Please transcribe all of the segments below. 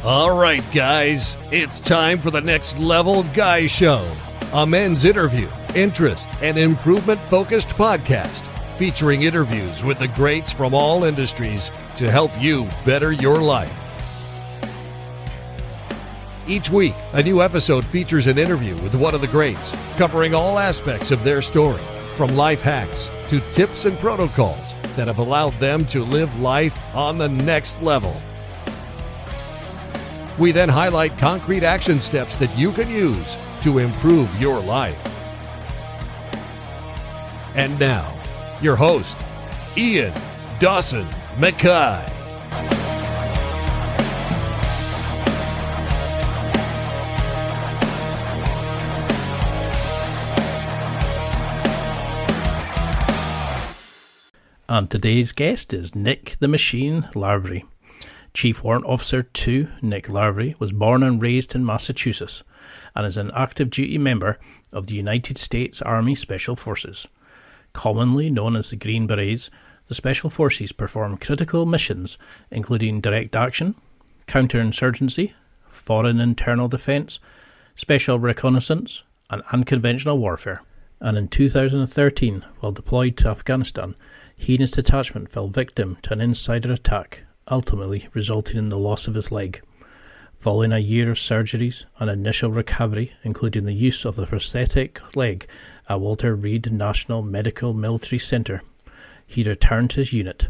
All right, guys, it's time for the Next Level Guy Show, a men's interview, interest, and improvement-focused podcast featuring interviews with the greats from all industries to help you better your life. Each week, a new episode features an interview with one of the greats, covering all aspects of their story, from life hacks to tips and protocols that have allowed them to live life on the next level. We then highlight concrete action steps that you can use to improve your life. And now, your host, Ian Dawson McKay. And today's guest is Nick Machine Lavery. Chief Warrant Officer Two, Nick Lavery, was born and raised in Massachusetts and is an active duty member of the United States Army Special Forces. Commonly known as the Green Berets, the Special Forces perform critical missions including direct action, counterinsurgency, foreign internal defence, special reconnaissance, and unconventional warfare. And in 2013, while deployed to Afghanistan, he and his detachment fell victim to an insider attack, ultimately resulting in the loss of his leg. Following a year of surgeries and initial recovery, including the use of the prosthetic leg at Walter Reed National Medical Military Center, he returned to his unit.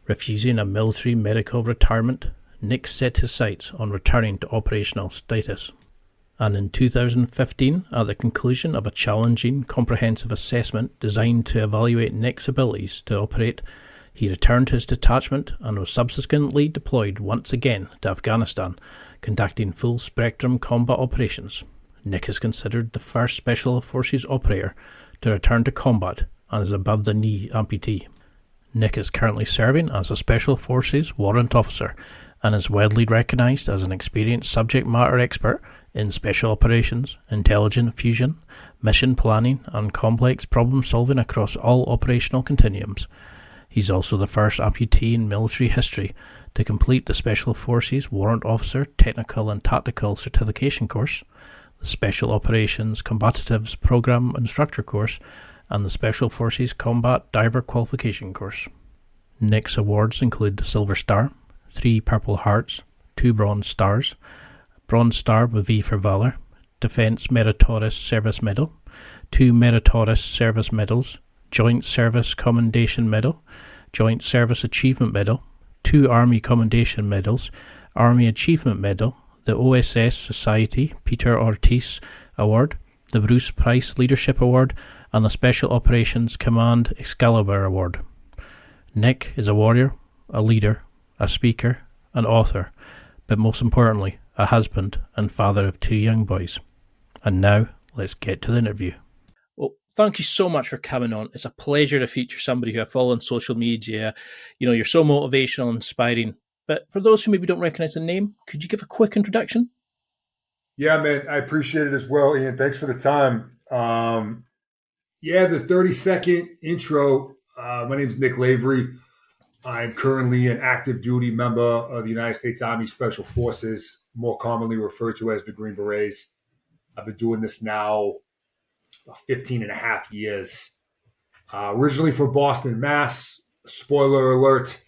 Refusing a military medical retirement, Nick set his sights on returning to operational status. And in 2015, at the conclusion of a challenging, comprehensive assessment designed to evaluate Nick's abilities to operate, he returned to his detachment and was subsequently deployed once again to Afghanistan, conducting full-spectrum combat operations. Nick is considered the first Special Forces operator to return to combat and is above-the-knee amputee. Nick is currently serving as a Special Forces Warrant Officer and is widely recognised as an experienced subject matter expert in special operations, intelligence fusion, mission planning, and complex problem-solving across all operational continuums. He's also the first amputee in military history to complete the Special Forces Warrant Officer Technical and Tactical Certification course, the Special Operations Combatives Program Instructor course, and the Special Forces Combat Diver Qualification course. Nick's awards include the Silver Star, 3 Purple Hearts, 2 Bronze Stars, Bronze Star with V for Valor, Defence Meritorious Service Medal, 2 Meritorious Service Medals, Joint Service Commendation Medal, Joint Service Achievement Medal, 2 Army Commendation Medals, Army Achievement Medal, the OSS Society Peter Ortiz Award, the Bruce Price Leadership Award, and the Special Operations Command Excalibur Award. Nick is a warrior, a leader, a speaker, an author, but most importantly, a husband and father of 2 young boys. And now, let's get to the interview. Well, thank you so much for coming on. It's a pleasure to feature somebody who I follow on social media. You know, you're so motivational and inspiring. But for those who maybe don't recognize the name, could you give a quick introduction? Yeah, man, I appreciate it as well, Ian. Thanks for the time. The 30-second intro. My name is Nick Lavery. I'm currently an active duty member of the United States Army Special Forces, more commonly referred to as the Green Berets. I've been doing this now 15 and a half years. Originally from Boston, Mass. Spoiler alert.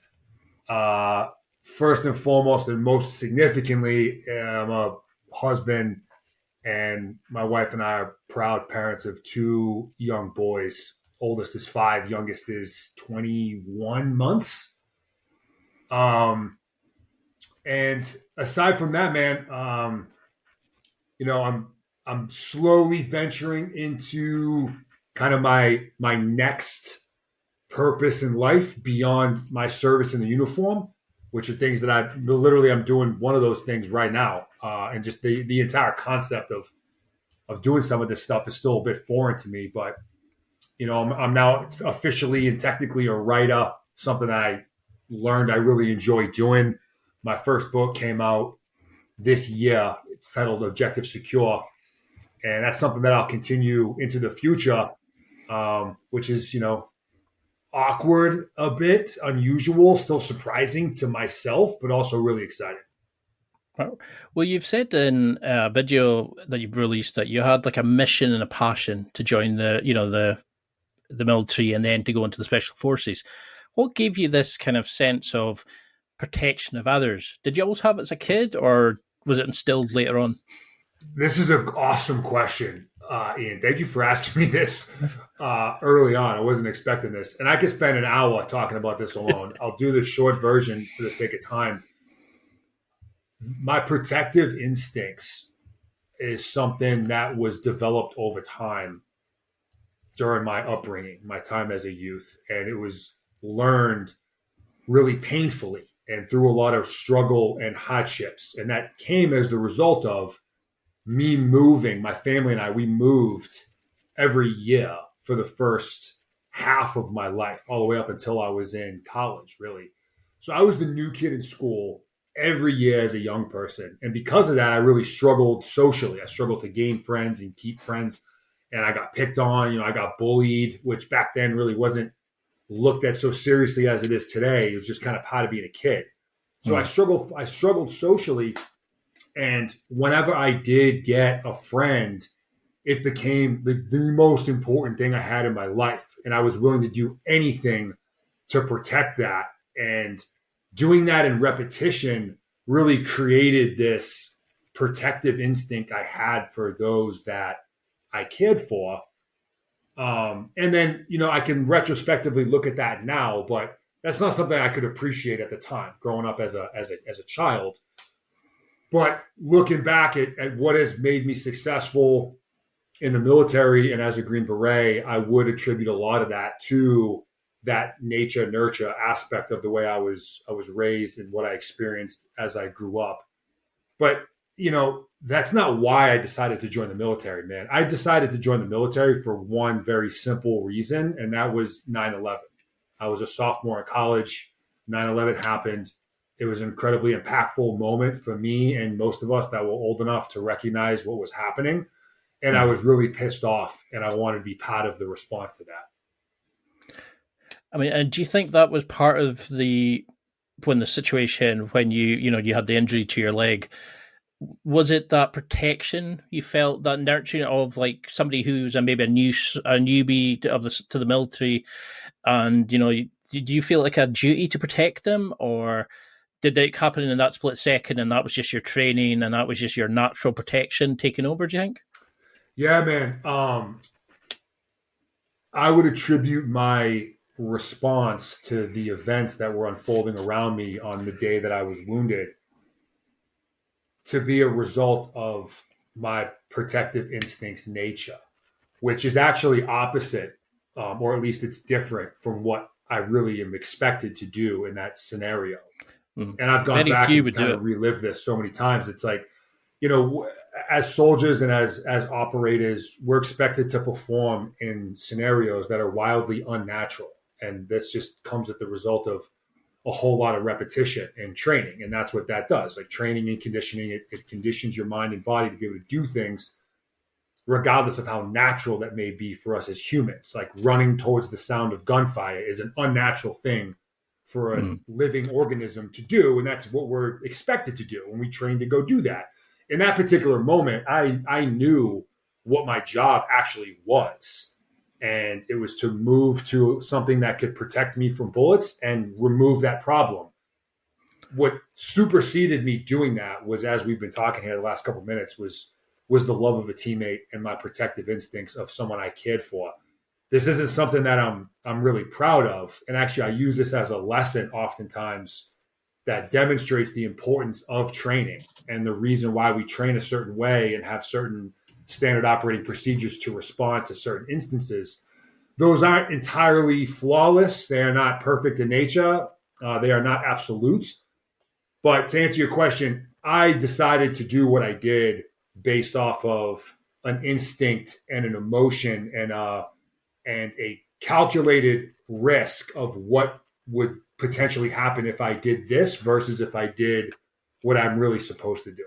First and foremost and most significantly, I'm a husband, and my wife and I are proud parents of 2 young boys. Oldest is 5, youngest is 21 months. And aside from that, man, I'm slowly venturing into kind of my next purpose in life beyond my service in the uniform, which are things that I'm doing one of those things right now. And just the entire concept of doing some of this stuff is still a bit foreign to me, but I'm now officially and technically a writer, something that I learned I really enjoy doing. My first book came out this year. It's titled Objective Secure. And that's something that I'll continue into the future, which is, awkward a bit, unusual, still surprising to myself, but also really exciting. Well, you've said in a video that you've released that you had like a mission and a passion to join the military and then to go into the special forces. What gave you this kind of sense of protection of others? Did you always have it as a kid, or was it instilled later on? This is an awesome question, Ian. Thank you for asking me this early on. I wasn't expecting this. And I could spend an hour talking about this alone. I'll do the short version for the sake of time. My protective instincts is something that was developed over time during my upbringing, my time as a youth. And it was learned really painfully and through a lot of struggle and hardships. And that came as the result of me moving. My family and I, we moved every year for the first half of my life, all the way up until I was in college, really. So I was the new kid in school every year as a young person. And because of that, I really struggled socially. I struggled to gain friends and keep friends. And I got picked on, I got bullied, which back then really wasn't looked at so seriously as it is today. It was just kind of part of being a kid. So I struggled socially. And whenever I did get a friend, it became the most important thing I had in my life. And I was willing to do anything to protect that. And doing that in repetition really created this protective instinct I had for those that I cared for. And then, I can retrospectively look at that now, but that's not something I could appreciate at the time growing up as a child. But looking back at what has made me successful in the military and as a Green Beret, I would attribute a lot of that to that nature nurture aspect of the way I was raised and what I experienced as I grew up. But that's not why I decided to join the military, man. I decided to join the military for one very simple reason, and that was 9/11. I was a sophomore in college. 9/11 happened. It was an incredibly impactful moment for me and most of us that were old enough to recognize what was happening. And I was really pissed off, and I wanted to be part of the response to that. I mean, and do you think that was part of when you had the injury to your leg? Was it that protection you felt, that nurturing of like somebody who's maybe a newbie to the military, and did you feel like a duty to protect them, or did it happen in that split second and that was just your training and that was just your natural protection taking over, do you think? Yeah, man. I would attribute my response to the events that were unfolding around me on the day that I was wounded to be a result of my protective instincts nature, which is actually opposite, or at least it's different from what I really am expected to do in that scenario. And I've gone back and kind of relived this so many times. It's like, as soldiers and as operators, we're expected to perform in scenarios that are wildly unnatural. And this just comes at the result of a whole lot of repetition and training. And that's what that does. Like training and conditioning, it conditions your mind and body to be able to do things regardless of how natural that may be for us as humans. Like running towards the sound of gunfire is an unnatural thing for a living organism to do. And that's what we're expected to do when we train to go do that. In that particular moment, I knew what my job actually was. And it was to move to something that could protect me from bullets and remove that problem. What superseded me doing that was, as we've been talking here the last couple of minutes, was the love of a teammate and my protective instincts of someone I cared for. This isn't something that I'm really proud of. And actually, I use this as a lesson oftentimes that demonstrates the importance of training and the reason why we train a certain way and have certain standard operating procedures to respond to certain instances. Those aren't entirely flawless. They are not perfect in nature. They are not absolute. But to answer your question, I decided to do what I did based off of an instinct and an emotion and a calculated risk of what would potentially happen if I did this versus if I did what I'm really supposed to do.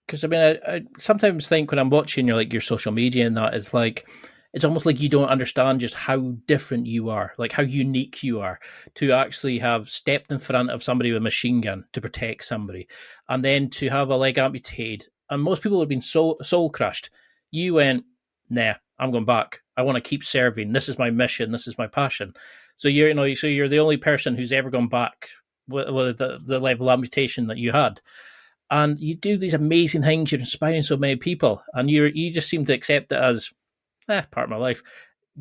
Because I sometimes think when I'm watching your social media and that, it's like it's almost like you don't understand just how different you are, like how unique you are, to actually have stepped in front of somebody with a machine gun to protect somebody, and then to have a leg amputated. And most people have been soul crushed. You went, nah, I'm going back. I want to keep serving. This is my mission. This is my passion. So you're the only person who's ever gone back with the level of amputation that you had. And you do these amazing things. You're inspiring so many people, and you just seem to accept it as part of my life.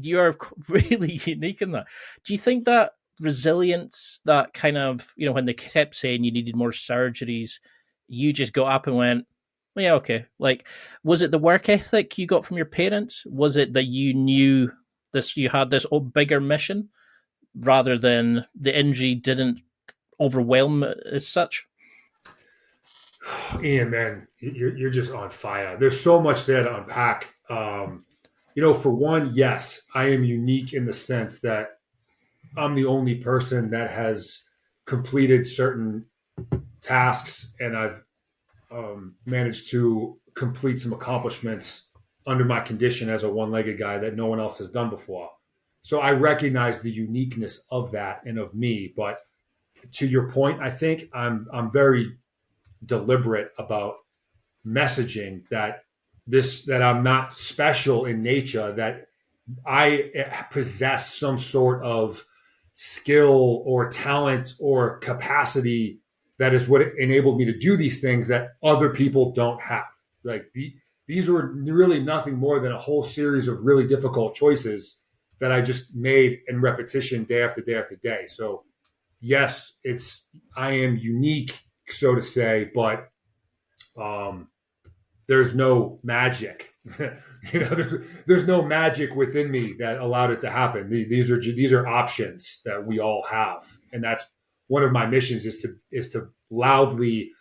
You're really unique in that. Do you think that resilience, that kind of, when they kept saying you needed more surgeries, you just got up and went, well, yeah, okay. Like, was it the work ethic you got from your parents? Was it that you knew you had this bigger mission rather than the injury didn't overwhelm as such? Ian, man, you're just on fire. There's so much there to unpack. For one, yes, I am unique in the sense that I'm the only person that has completed certain tasks, and I've managed to complete some accomplishments under my condition as a one-legged guy that no one else has done before. So I recognize the uniqueness of that and of me. But to your point, I think I'm very deliberate about messaging that I'm not special in nature, that I possess some sort of skill or talent or capacity that is what enabled me to do these things that other people don't have. Like these were really nothing more than a whole series of really difficult choices that I just made in repetition day after day after day. So yes, I am unique, so to say, but there's no magic. There's no magic within me that allowed it to happen. These are options that we all have, and that's one of my missions is to loudly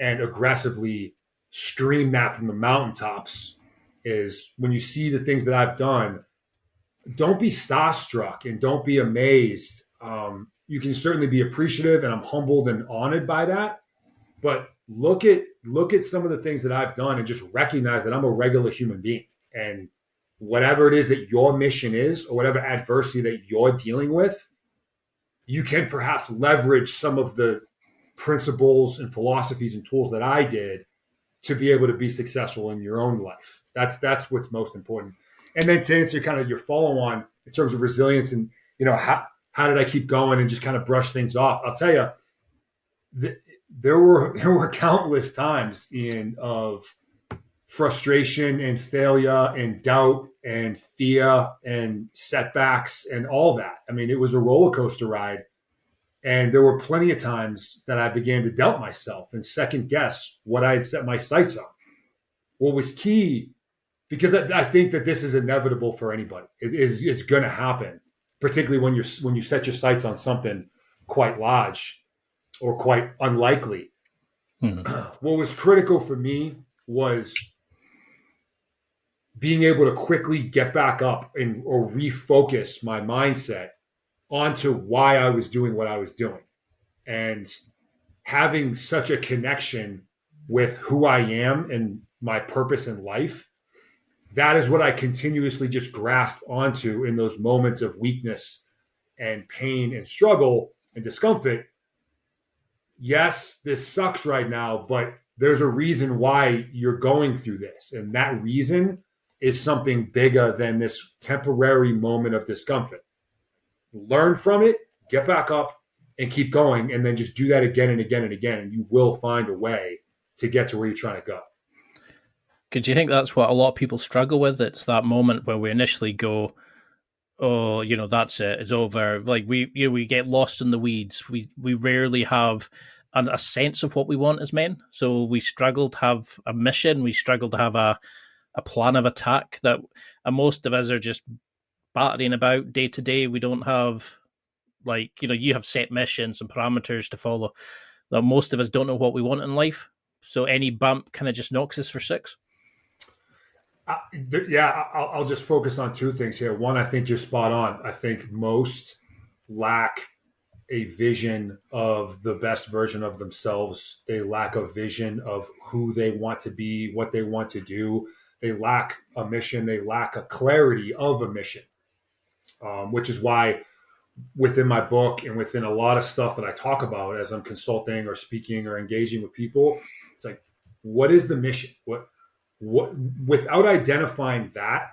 and aggressively scream that from the mountaintops. Is when you see the things that I've done, don't be starstruck and don't be amazed. You can certainly be appreciative, and I'm humbled and honored by that. But look at some of the things that I've done and just recognize that I'm a regular human being. And whatever it is that your mission is, or whatever adversity that you're dealing with, you can perhaps leverage some of the principles and philosophies and tools that I did to be able to be successful in your own life. That's what's most important. And then to answer kind of your follow on in terms of resilience and, how did I keep going and just kind of brush things off? I'll tell you, there were countless times of frustration and failure and doubt and fear and setbacks and all that. I mean, it was a roller coaster ride. And there were plenty of times that I began to doubt myself and second guess what I had set my sights on. What was key, because I think that this is inevitable for anybody. It's going to happen, particularly when you set your sights on something quite large or quite unlikely. What was critical for me was being able to quickly get back up or refocus my mindset onto why I was doing what I was doing, and having such a connection with who I am and my purpose in life. That is what I continuously just grasp onto in those moments of weakness and pain and struggle and discomfort. Yes, this sucks right now, but there's a reason why you're going through this. And that reason is something bigger than this temporary moment of discomfort. Learn from it, get back up, and keep going. And then just do that again and again and again. And you will find a way to get to where you're trying to go. Could you think that's what a lot of people struggle with? It's that moment where we initially go, oh, that's it, it's over. Like we get lost in the weeds. We rarely have a sense of what we want as men. So we struggle to have a mission. We struggle to have a plan of attack and most of us are just battering about day to day. We don't have you have set missions and parameters to follow. That most of us don't know what we want in life. So any bump kind of just knocks us for six. I'll just focus on two things here. One, I think you're spot on. I think most lack a vision of the best version of themselves. They lack a vision of who they want to be, what they want to do. They lack a mission. They lack a clarity of a mission, which is why within my book and within a lot of stuff that I talk about as I'm consulting or speaking or engaging with people, it's like, what is the mission? What without identifying that,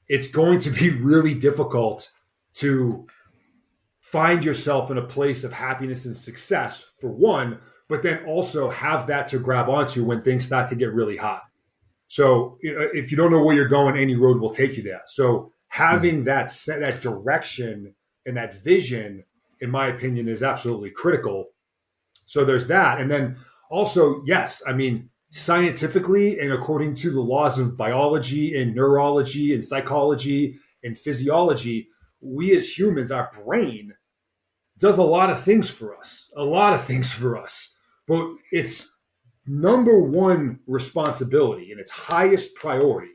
it's going to be really difficult to find yourself in a place of happiness and success, for one, but then also have that to grab onto when things start to get really hot. So if you don't know where you're going, any road will take you there. So having that direction and that vision, in my opinion, is absolutely critical. So there's that. And then also, yes, I mean, scientifically and according to the laws of biology and neurology and psychology and physiology, we as humans, our brain does a lot of things for us, but its number one responsibility and its highest priority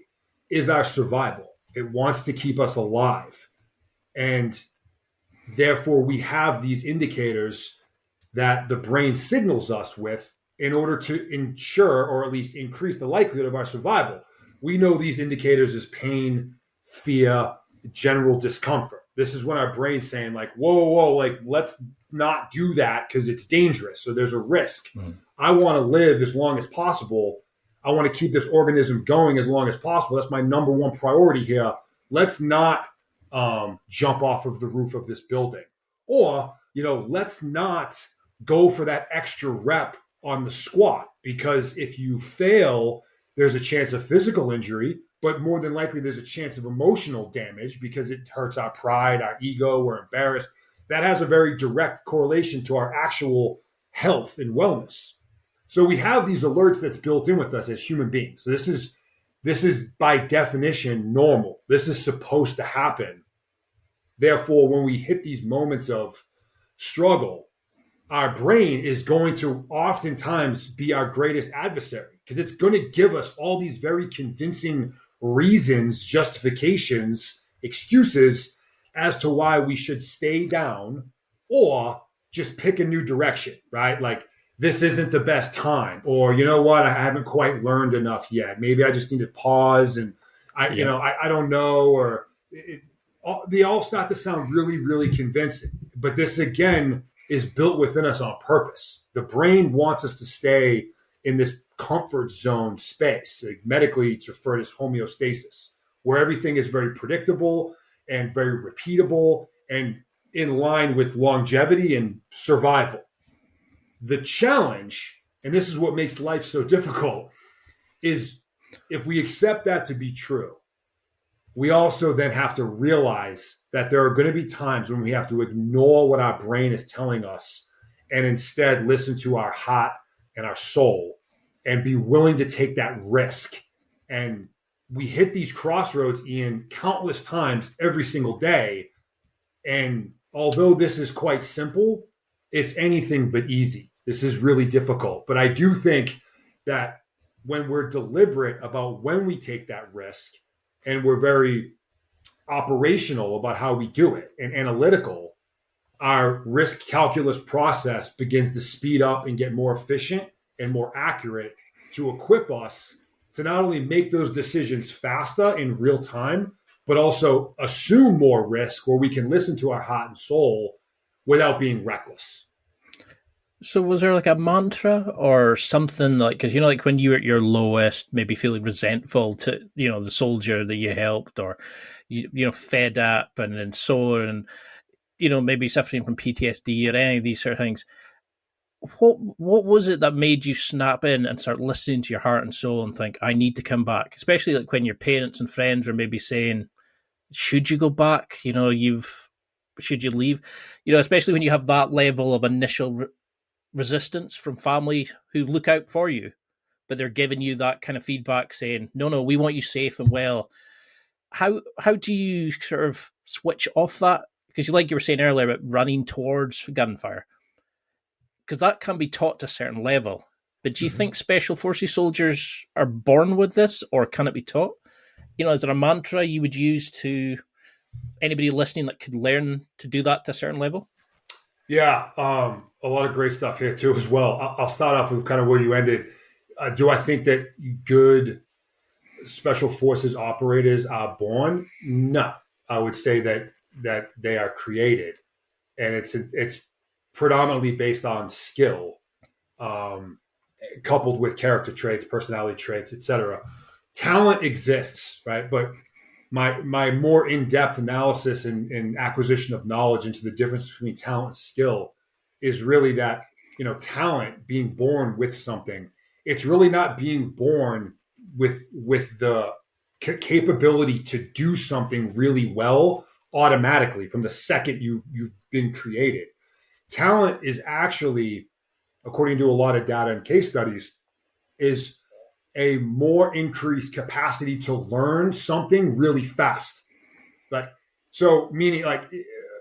is our survival. It wants to keep us alive. And therefore, we have these indicators that the brain signals us with in order to ensure or at least increase the likelihood of our survival. We know these indicators as pain, fear, general discomfort. This is when our brain's saying like, whoa, like let's not do that because it's dangerous. So there's a risk. I want to live as long as possible. I want to keep this organism going as long as possible. That's my number one priority here. Let's not jump off of the roof of this building. Or, let's not go for that extra rep on the squat, because if you fail, there's a chance of physical injury, but more than likely there's a chance of emotional damage because it hurts our pride, our ego, we're embarrassed. That has a very direct correlation to our actual health and wellness. So we have these alerts that's built in with us as human beings. So this is by definition normal. This is supposed to happen. Therefore, when we hit these moments of struggle, our brain is going to oftentimes be our greatest adversary because it's going to give us all these very convincing reasons, justifications, excuses as to why we should stay down or just pick a new direction, right? Like, this isn't the best time, or you know what, I haven't quite learned enough yet. Maybe I just need to pause, and I don't know, or they all start to sound really, really convincing. But this again is built within us on purpose. The brain wants us to stay in this comfort zone space. Like, medically, it's referred as homeostasis, where everything is very predictable and very repeatable and in line with longevity and survival. The challenge, and this is what makes life so difficult, is if we accept that to be true, we also then have to realize that there are going to be times when we have to ignore what our brain is telling us and instead listen to our heart and our soul and be willing to take that risk. And we hit these crossroads, Ian, countless times every single day. And although this is quite simple, it's anything but easy. This is really difficult. But I do think that when we're deliberate about when we take that risk and we're very operational about how we do it and analytical, our risk calculus process begins to speed up and get more efficient and more accurate to equip us to not only make those decisions faster in real time, but also assume more risk where we can listen to our heart and soul without being reckless. So was there like a mantra or something, like, because like when you were at your lowest, maybe feeling resentful to the soldier that you helped, or fed up and sore, and maybe suffering from PTSD or any of these sort of things, what was it that made you snap in and start listening to your heart and soul and think, I need to come back? Especially like when your parents and friends were maybe saying, should you go back? Should you leave? Especially when you have that level of initial resistance from family who look out for you, but they're giving you that kind of feedback saying, no, we want you safe and well. How do you sort of switch off that? Because like you were saying earlier about running towards gunfire, because that can be taught to a certain level. But do you think Special Forces soldiers are born with this, or can it be taught? Is there a mantra you would use to anybody listening that could learn to do that to a certain level? Yeah, a lot of great stuff here too as well. I'll start off with kind of where you ended. Do I think that good special forces operators are born? No, I would say that they are created, and it's predominantly based on skill, coupled with character traits, personality traits, etc. Talent exists, right? But my more in-depth analysis and acquisition of knowledge into the difference between talent and skill is really that, talent, being born with something, it's really not being born with the capability to do something really well automatically from the second you've been created. Talent is actually, according to a lot of data and case studies, is a more increased capacity to learn something really fast. Like, so meaning, like,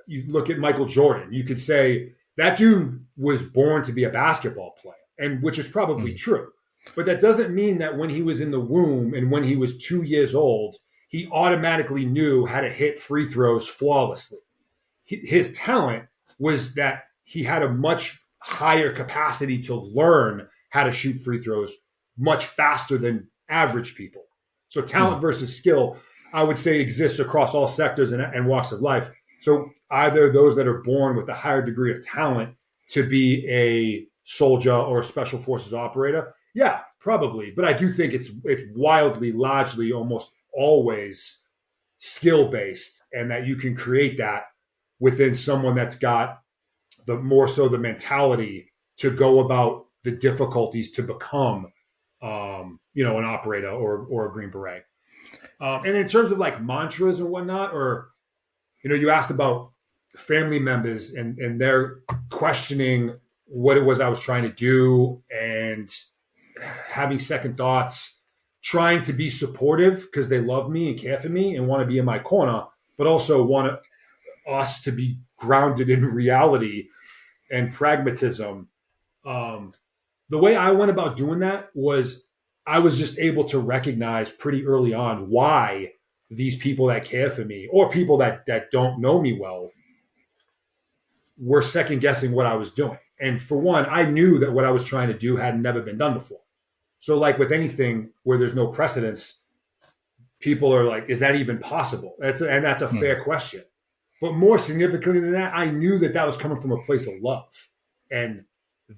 you look at Michael Jordan, you could say that dude was born to be a basketball player, and which is probably true. But that doesn't mean that when he was in the womb and when he was 2 years old, he automatically knew how to hit free throws flawlessly. His talent was that he had a much higher capacity to learn how to shoot free throws much faster than average people. So talent versus skill, I would say, exists across all sectors and walks of life. So either those that are born with a higher degree of talent to be a soldier or a special forces operator, yeah, probably. But I do think it's wildly, largely, almost always skill-based, and that you can create that within someone that's got the more so the mentality to go about the difficulties to become an operator or a Green Beret. And in terms of like mantras and whatnot, or, you asked about family members and their questioning what it was I was trying to do and having second thoughts, trying to be supportive because they love me and care for me and want to be in my corner, but also want us to be grounded in reality and pragmatism. The way I went about doing that was I was just able to recognize pretty early on why these people that care for me or people that don't know me well were second guessing what I was doing. And for one, I knew that what I was trying to do had never been done before. So like with anything where there's no precedence, people are like, is that even possible? That's a fair question. But more significantly than that, I knew that was coming from a place of love. And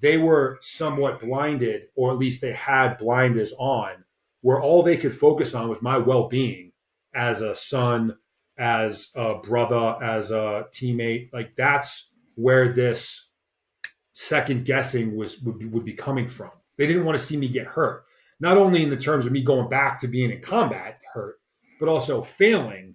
they were somewhat blinded, or at least they had blinders on, where all they could focus on was my well-being as a son, as a brother, as a teammate. Like, that's where this second guessing would be coming from. They didn't want to see me get hurt, not only in the terms of me going back to being in combat hurt, but also failing,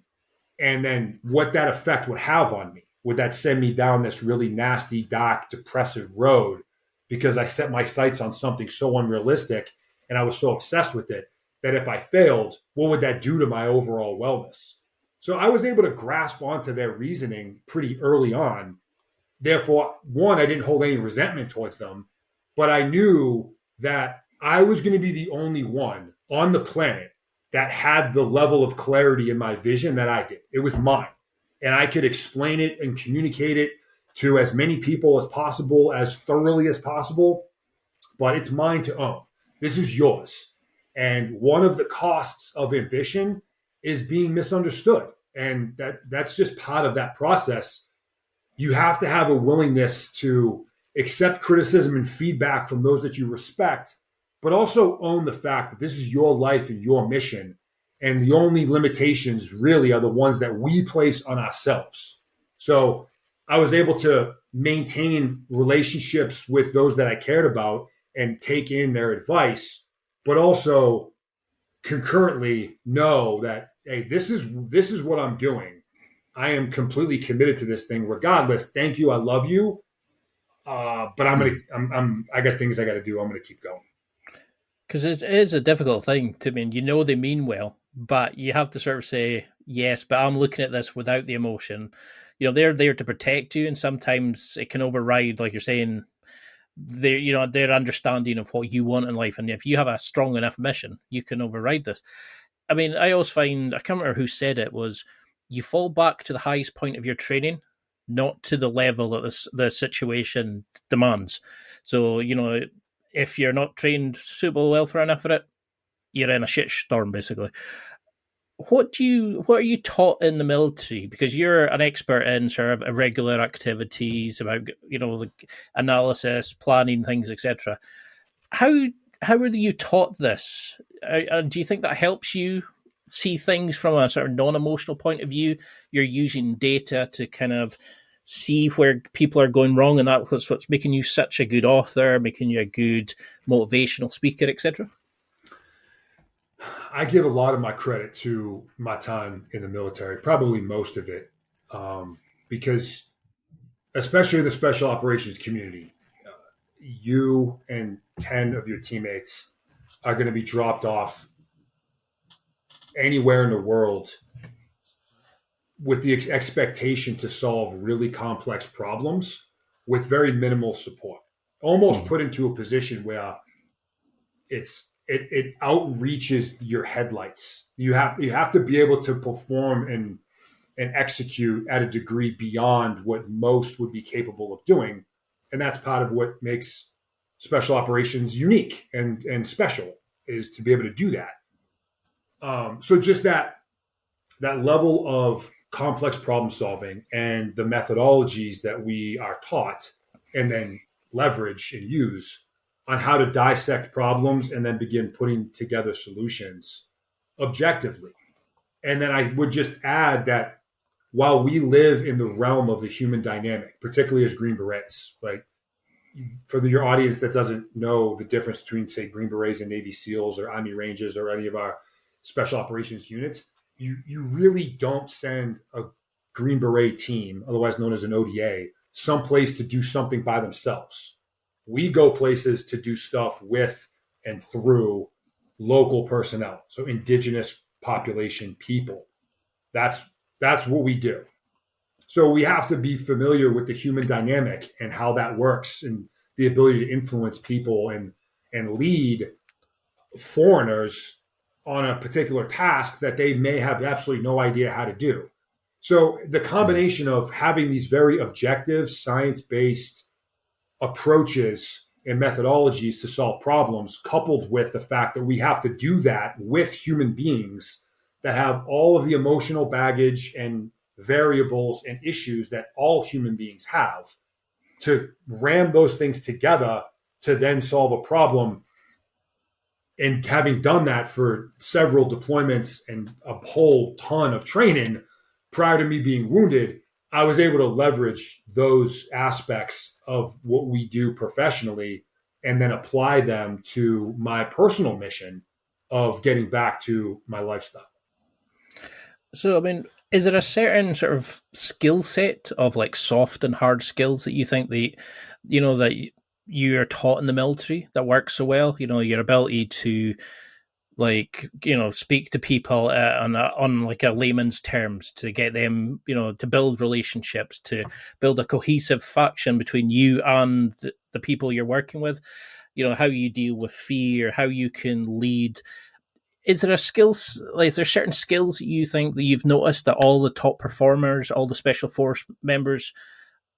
and then what that effect would have on me. Would that send me down this really nasty, dark, depressive road because I set my sights on something so unrealistic and I was so obsessed with it that if I failed, what would that do to my overall wellness? So I was able to grasp onto their reasoning pretty early on. Therefore, one, I didn't hold any resentment towards them, but I knew that I was going to be the only one on the planet that had the level of clarity in my vision that I did. It was mine. And I could explain it and communicate it to as many people as possible, as thoroughly as possible, but it's mine to own. This is yours. And one of the costs of ambition is being misunderstood. And that's just part of that process. You have to have a willingness to accept criticism and feedback from those that you respect, but also own the fact that this is your life and your mission. And the only limitations really are the ones that we place on ourselves. So I was able to maintain relationships with those that I cared about and take in their advice, but also concurrently know that, hey, this is what I'm doing. I am completely committed to this thing regardless. Thank you. I love you. But I got things I got to do. I'm going to keep going. Because it is a difficult thing to mean. They mean well, but you have to sort of say, yes, but I'm looking at this without the emotion. They're there to protect you, and sometimes it can override, like you're saying, their understanding of what you want in life. And if you have a strong enough mission, you can override this. I mean, I always find, I can't remember who said it, was you fall back to the highest point of your training, not to the level that the situation demands. So, if you're not trained super well for an effort, you're in a shitstorm, basically. What are you taught in the military? Because you're an expert in sort of irregular activities, about like analysis, planning things, etc. How are you taught this? Do you think that helps you see things from a sort of non-emotional point of view? You're using data to kind of see where people are going wrong, and that's what's making you such a good author, making you a good motivational speaker, etc. I give a lot of my credit to my time in the military, probably most of it, because especially in the special operations community, you and 10 of your teammates are going to be dropped off anywhere in the world with the expectation to solve really complex problems with very minimal support, almost put into a position where it outreaches your headlights. You have to be able to perform and execute at a degree beyond what most would be capable of doing. And that's part of what makes special operations unique and special, is to be able to do that. So just that level of complex problem solving and the methodologies that we are taught and then leverage and use on how to dissect problems and then begin putting together solutions objectively. And then I would just add that while we live in the realm of the human dynamic, particularly as Green Berets, like for your audience that doesn't know the difference between, say, Green Berets and Navy SEALs or Army Rangers or any of our special operations units, you really don't send a Green Beret team, otherwise known as an ODA, someplace to do something by themselves. We go places to do stuff with and through local personnel, so indigenous population people. That's what we do. So we have to be familiar with the human dynamic and how that works, and the ability to influence people and lead foreigners on a particular task that they may have absolutely no idea how to do. So the combination of having these very objective, science-based approaches and methodologies to solve problems, coupled with the fact that we have to do that with human beings that have all of the emotional baggage and variables and issues that all human beings have, to ram those things together to then solve a problem. And having done that for several deployments and a whole ton of training prior to me being wounded, I was able to leverage those aspects of what we do professionally and then apply them to my personal mission of getting back to my lifestyle. So, I mean, is there a certain sort of skill set of like soft and hard skills that you think that you are taught in the military that works so well? Your ability to speak to people on like a layman's terms, to get them, to build relationships, to build a cohesive faction between you and the people you're working with, how you deal with fear, how you can lead. Is there certain skills that you think that you've noticed that all the top performers, all the special force members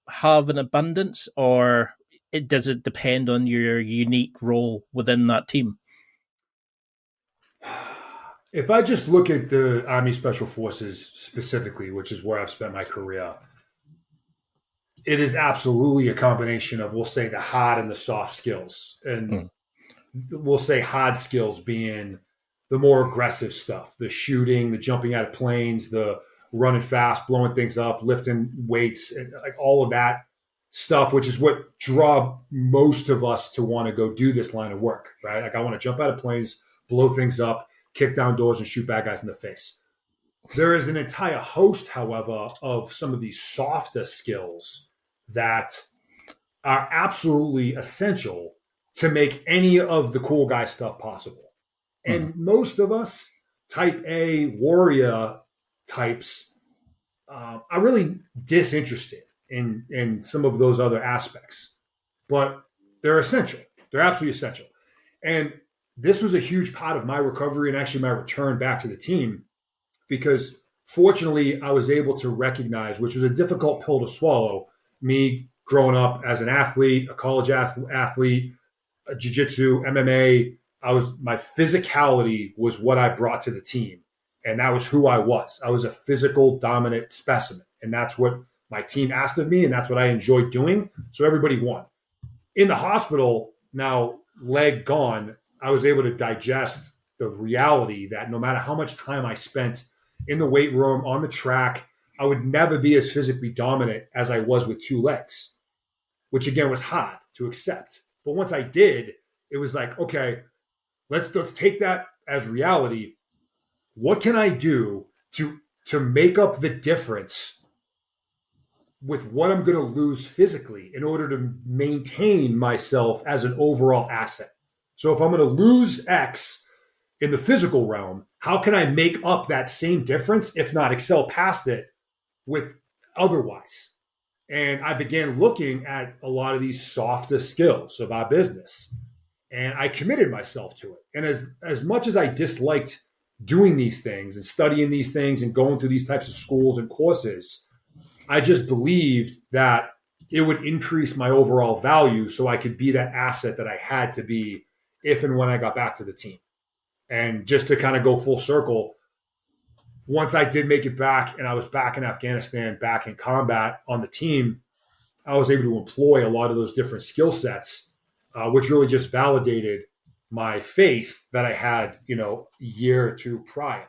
have in abundance, or does it depend on your unique role within that team? If I just look at the Army Special Forces specifically, which is where I've spent my career, it is absolutely a combination of, we'll say, the hard and the soft skills. And we'll say hard skills being the more aggressive stuff, the shooting, the jumping out of planes, the running fast, blowing things up, lifting weights, and like all of that stuff, which is what draw most of us to want to go do this line of work, right? Like I want to jump out of planes, blow things up, kick down doors, and shoot bad guys in the face. There is an entire host, however, of some of these softer skills that are absolutely essential to make any of the cool guy stuff possible. And most of us, type A warrior types, are really disinterested in some of those other aspects. But they're essential. They're absolutely essential. And this was a huge part of my recovery and actually my return back to the team, because fortunately I was able to recognize, which was a difficult pill to swallow, me growing up as an athlete, a college athlete, a jiu-jitsu, MMA, my physicality was what I brought to the team. And that was who I was. I was a physical dominant specimen. And that's what my team asked of me. And that's what I enjoyed doing. So everybody won. In the hospital, now leg gone, I was able to digest the reality that no matter how much time I spent in the weight room, on the track, I would never be as physically dominant as I was with two legs, which again was hard to accept. But once I did, it was like, okay, let's take that as reality. What can I do to make up the difference with what I'm going to lose physically in order to maintain myself as an overall asset? So if I'm going to lose X in the physical realm, how can I make up that same difference, if not excel past it with otherwise? And I began looking at a lot of these softer skills of our business, and I committed myself to it. And as much as I disliked doing these things and studying these things and going through these types of schools and courses, I just believed that it would increase my overall value so I could be that asset that I had to be if and when I got back to the team. And just to kind of go full circle, once I did make it back and I was back in Afghanistan, back in combat on the team, I was able to employ a lot of those different skill sets, which really just validated my faith that I had, a year or two prior.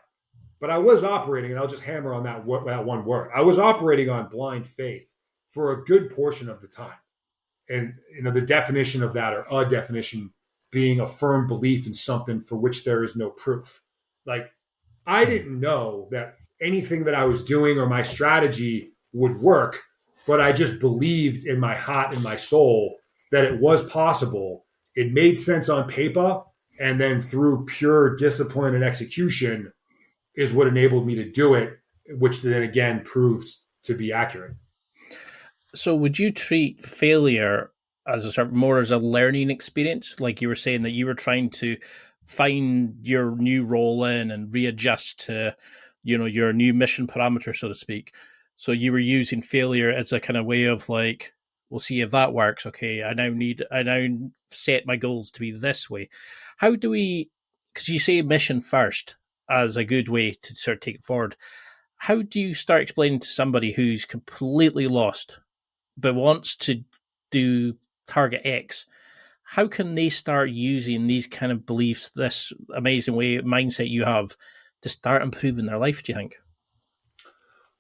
But I was operating, and I'll just hammer on that one word. I was operating on blind faith for a good portion of the time. And, the definition of that, or a definition, being a firm belief in something for which there is no proof. Like, I didn't know that anything that I was doing or my strategy would work, but I just believed in my heart and my soul that it was possible. It made sense on paper, and then through pure discipline and execution is what enabled me to do it, which then again proved to be accurate. So would you treat failure as more as a learning experience? Like you were saying that you were trying to find your new role in and readjust to, your new mission parameter, so to speak. So you were using failure as a kind of way of like, we'll see if that works. Okay, I now set my goals to be this way. How do we, because you say mission first as a good way to sort of take it forward. How do you start explaining to somebody who's completely lost but wants to do target X? How can they start using these kind of beliefs, this amazing mindset you have, to start improving their life, do you think?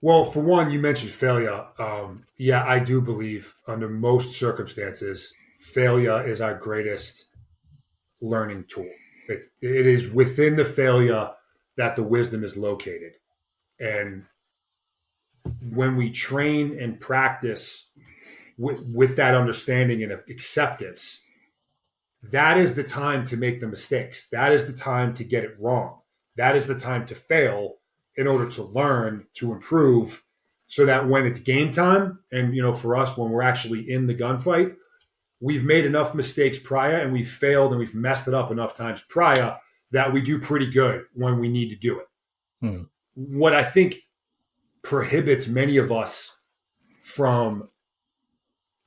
Well, for one, you mentioned failure. Yeah, I do believe under most circumstances, failure is our greatest learning tool. It is within the failure that the wisdom is located. And when we train and practice with that understanding and acceptance, that is the time to make the mistakes. That is the time to get it wrong. That is the time to fail in order to learn, to improve, so that when it's game time, and for us, when we're actually in the gunfight, we've made enough mistakes prior and we've failed and we've messed it up enough times prior that we do pretty good when we need to do it. What I think prohibits many of us from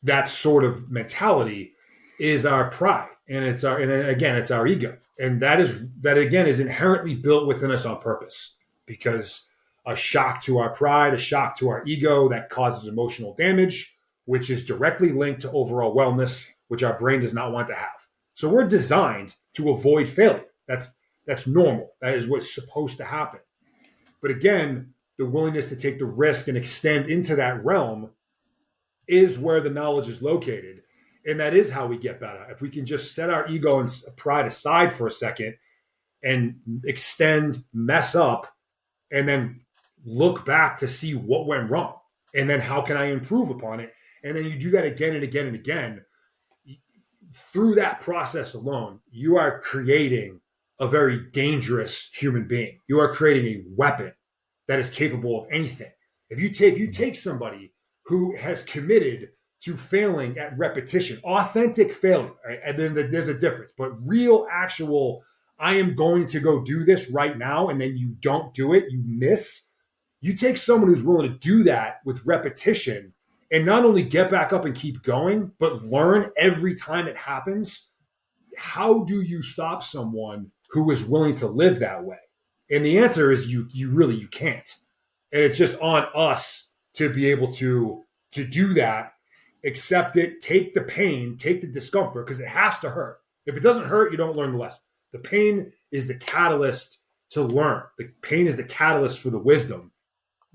that sort of mentality is our pride. And it's our ego. And that again is inherently built within us on purpose, because a shock to our pride, a shock to our ego, that causes emotional damage, which is directly linked to overall wellness, which our brain does not want to have. So we're designed to avoid failure. That's normal. That is what's supposed to happen. But again, the willingness to take the risk and extend into that realm is where the knowledge is located. And that is how we get better. If we can just set our ego and pride aside for a second and extend, mess up, and then look back to see what went wrong. And then how can I improve upon it? And then you do that again and again and again. Through that process alone, you are creating a very dangerous human being. You are creating a weapon that is capable of anything. If you take somebody who has committed to failing at repetition, authentic failure, right? And then there's a difference, but real, actual, I am going to go do this right now, and then you don't do it, you miss. You take someone who's willing to do that with repetition and not only get back up and keep going, but learn every time it happens, how do you stop someone who is willing to live that way? And the answer is you can't. And it's just on us to be able to do that, accept it, take the pain, take the discomfort, because it has to hurt. If it doesn't hurt, you don't learn the lesson. The pain is the catalyst to learn. The pain is the catalyst for the wisdom.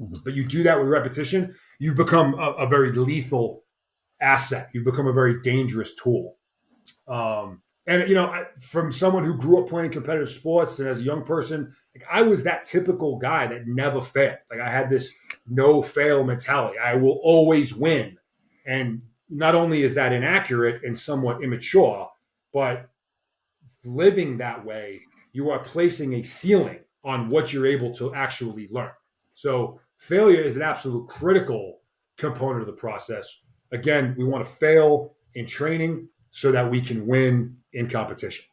Mm-hmm. But you do that with repetition, you've become a very lethal asset. You've become a very dangerous tool. And, you know, from someone who grew up playing competitive sports and as a young person, like, I was that typical guy that never failed. Like, I had this no fail mentality. I will always win. And not only is that inaccurate and somewhat immature, but living that way, you are placing a ceiling on what you're able to actually learn. So failure is an absolute critical component of the process. Again, we want to fail in training so that we can win in competition.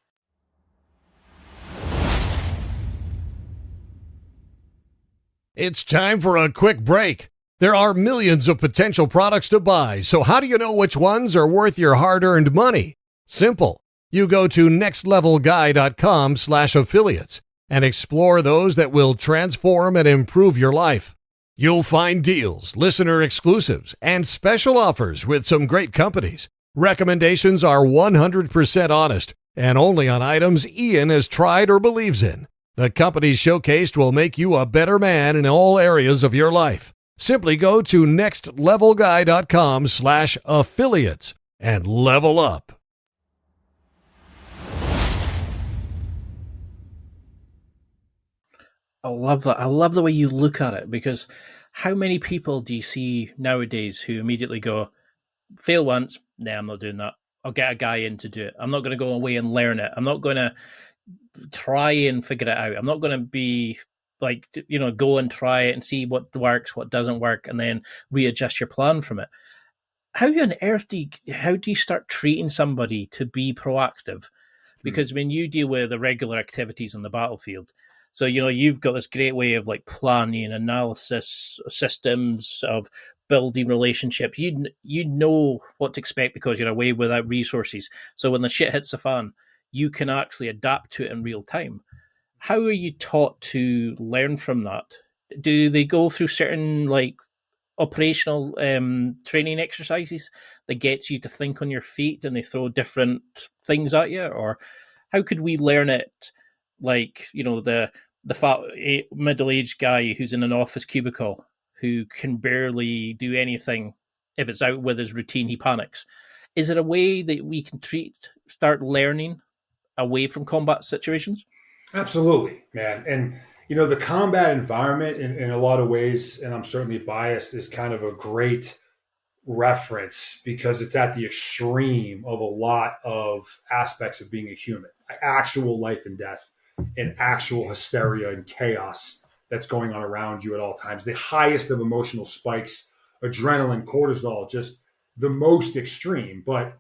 It's time for a quick break. There are millions of potential products to buy, so how do you know which ones are worth your hard-earned money? Simple. You go to nextlevelguy.com/affiliates and explore those that will transform and improve your life. You'll find deals, listener exclusives, and special offers with some great companies. Recommendations are 100% honest and only on items Ian has tried or believes in. The companies showcased will make you a better man in all areas of your life. Simply go to nextlevelguy.com/affiliates and level up. I love that. I love the way you look at it, because how many people do you see nowadays who immediately go, fail once, nah, I'm not doing that. I'll get a guy in to do it. I'm not going to go away and learn it. I'm not going to try and figure it out. I'm not going to be like, you know, go and try it and see what works, what doesn't work, and then readjust your plan from it. How on earth do you start treating somebody to be proactive? Because when you deal with the regular activities on the battlefield, so, you know, you've got this great way of like planning, analysis, systems of building relationships. You know what to expect because you're away without resources. So when the shit hits the fan, you can actually adapt to it in real time. How are you taught to learn from that? Do they go through certain like operational training exercises that gets you to think on your feet and they throw different things at you? Or how could we learn it? Like, you know, the fat middle-aged guy who's in an office cubicle who can barely do anything. If it's out with his routine, he panics. Is it a way that we can start learning away from combat situations? Absolutely, man. And, you know, the combat environment in a lot of ways, and I'm certainly biased, is kind of a great reference because it's at the extreme of a lot of aspects of being a human. Actual life and death and actual hysteria and chaos that's going on around you at all times. The highest of emotional spikes, adrenaline, cortisol, just the most extreme. But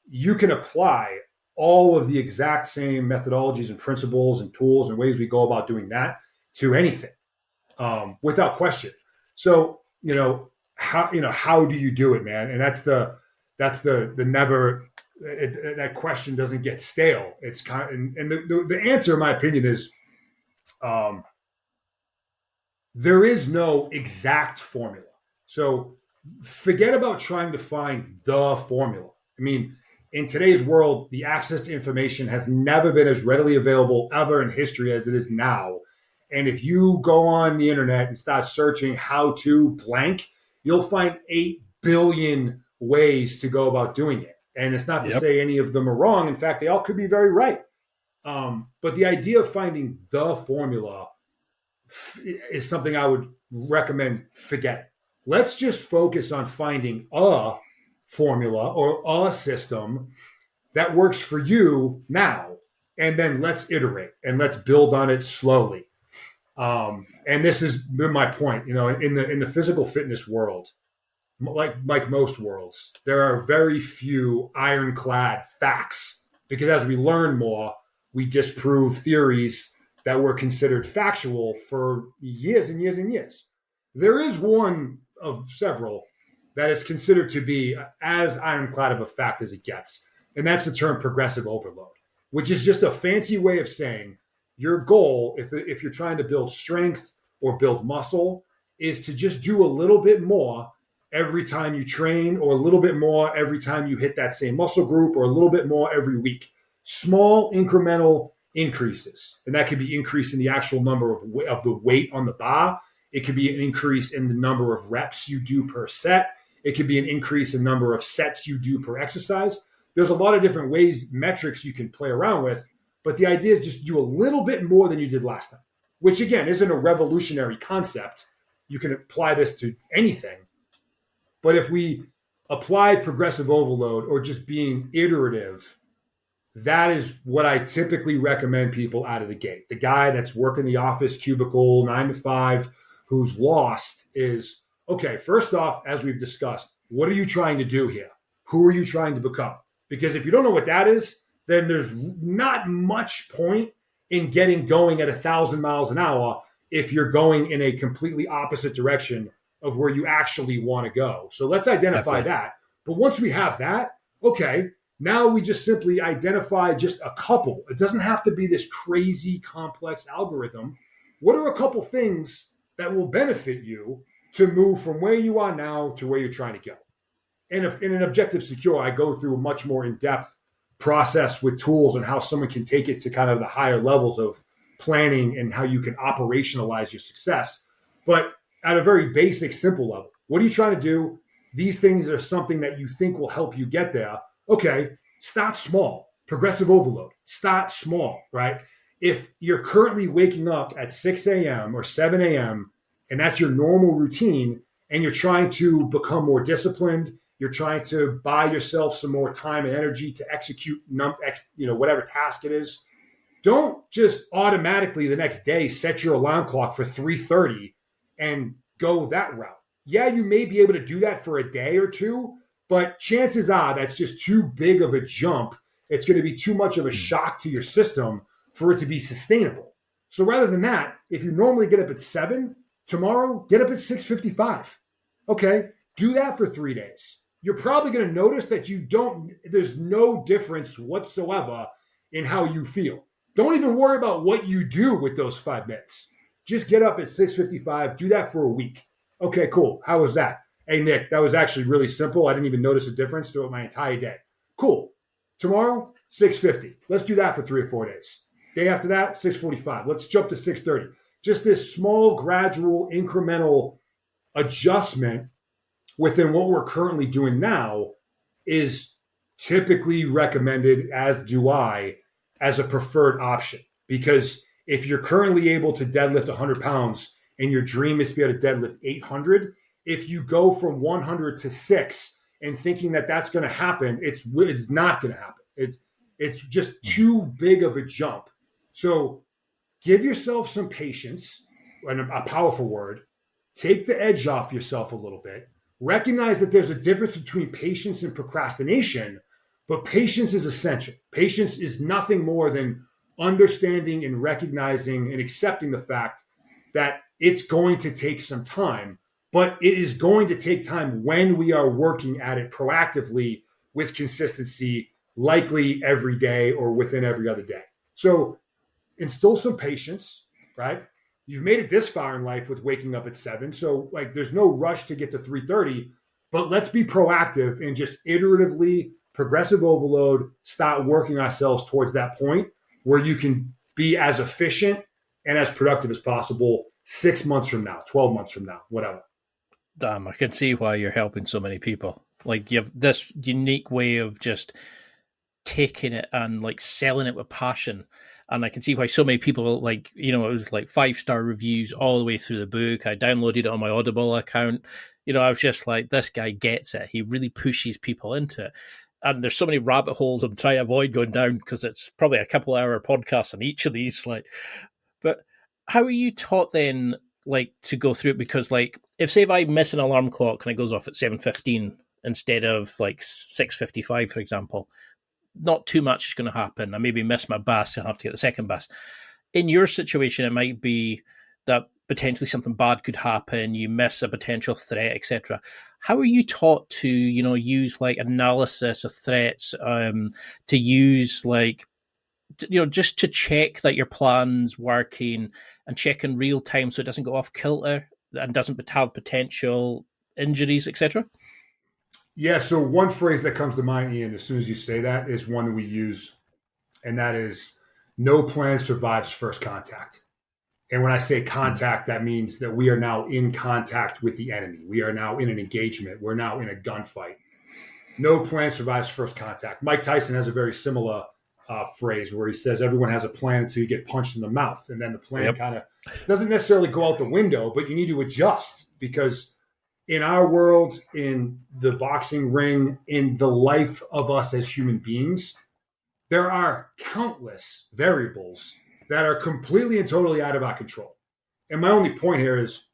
you can apply all of the exact same methodologies and principles and tools and ways we go about doing that to anything, without question. So, how do you do it, man? And that's the never. That question doesn't get stale. It's kind of, and the answer, in my opinion, is there is no exact formula. So forget about trying to find the formula. I mean, in today's world, the access to information has never been as readily available ever in history as it is now. And if you go on the internet and start searching how to blank, you'll find 8 billion ways to go about doing it. And it's not to say any of them are wrong. In fact, they all could be very right. But the idea of finding the formula is something I would recommend forget. Let's just focus on finding a formula or a system that works for you now. And then let's iterate and let's build on it slowly. And this has been my point, in the physical fitness world. Like most worlds, there are very few ironclad facts because as we learn more, we disprove theories that were considered factual for years and years and years. There is one of several that is considered to be as ironclad of a fact as it gets. And that's the term progressive overload, which is just a fancy way of saying your goal, if you're trying to build strength or build muscle, is to just do a little bit more every time you train, or a little bit more every time you hit that same muscle group, or a little bit more every week. Small incremental increases. And that could be increase in the actual number of the weight on the bar. It could be an increase in the number of reps you do per set. It could be an increase in number of sets you do per exercise. There's a lot of different metrics you can play around with, but the idea is just do a little bit more than you did last time, which again isn't a revolutionary concept. You can apply this to anything. But if we apply progressive overload or just being iterative, that is what I typically recommend people out of the gate. The guy that's working the office cubicle 9 to 5 who's lost is, okay, first off, as we've discussed, what are you trying to do here? Who are you trying to become? Because if you don't know what that is, then there's not much point in getting going at 1,000 miles an hour if you're going in a completely opposite direction of where you actually want to go. So let's identify that. But once we have that, okay, now we just simply identify just a couple. It doesn't have to be this crazy complex algorithm. What are a couple things that will benefit you to move from where you are now to where you're trying to go? And if in an objective secure, I go through a much more in-depth process with tools on how someone can take it to kind of the higher levels of planning and how you can operationalize your success. But at a very basic, simple level, what are you trying to do? These things are something that you think will help you get there. Okay, start small. Progressive overload. Start small, right? If you're currently waking up at 6 a.m. or 7 a.m., and that's your normal routine, and you're trying to become more disciplined, you're trying to buy yourself some more time and energy to execute whatever task it is, don't just automatically the next day set your alarm clock for 3:30 and go that route. Yeah, you may be able to do that for a day or two, but chances are that's just too big of a jump. It's going to be too much of a shock to your system for it to be sustainable. So rather than that, if you normally get up at 7, tomorrow, get up at 6:55. Okay, do that for 3 days. You're probably going to notice that there's no difference whatsoever in how you feel. Don't even worry about what you do with those 5 minutes. Just get up at 6:55, do that for a week. Okay, cool. How was that? Hey, Nick, that was actually really simple. I didn't even notice a difference throughout my entire day. Cool. Tomorrow, 6:50. Let's do that for 3 or 4 days. Day after that, 6:45. Let's jump to 6:30. Just this small, gradual, incremental adjustment within what we're currently doing now is typically recommended, as do I, as a preferred option. Because if you're currently able to deadlift 100 pounds and your dream is to be able to deadlift 800, if you go from 100 to 6 and thinking that that's going to happen, it's not going to happen. It's just too big of a jump. So give yourself some patience, and a powerful word. Take the edge off yourself a little bit. Recognize that there's a difference between patience and procrastination, but patience is essential. Patience is nothing more than understanding and recognizing and accepting the fact that it's going to take some time, but it is going to take time when we are working at it proactively with consistency, likely every day or within every other day. So instill some patience, right? You've made it this far in life with waking up at 7. So there's no rush to get to 3:30, but let's be proactive and just iteratively, progressive overload, start working ourselves towards that point where you can be as efficient and as productive as possible 6 months from now, 12 months from now, whatever. Damn, I can see why you're helping so many people. You have this unique way of just taking it and selling it with passion. And I can see why so many people, it was 5-star reviews all the way through the book. I downloaded it on my Audible account. I was just like, this guy gets it. He really pushes people into it. And there's so many rabbit holes I'm trying to avoid going down because it's probably a couple-hour podcast on each of these. But how are you taught then, to go through it? Because, if I miss an alarm clock and it goes off at 7:15 instead of 6:55, for example, not too much is going to happen. I maybe miss my bus and have to get the second bus. In your situation, it might be that potentially something bad could happen. You miss a potential threat, etc. How are you taught to, use like analysis of threats, to use like, just to check that your plan's working and check in real time so it doesn't go off kilter and doesn't have potential injuries, etc.? Yeah. So one phrase that comes to mind, Ian, as soon as you say that, is one that we use, and that is no plan survives first contact. And when I say contact, that means that we are now in contact with the enemy. We are now in an engagement. We're now in a gunfight. No plan survives first contact. Mike Tyson has a very similar phrase where he says everyone has a plan until you get punched in the mouth. And then the plan kind of doesn't necessarily go out the window, but you need to adjust, because in our world, in the boxing ring, in the life of us as human beings, there are countless variables that are completely and totally out of our control. And my only point here is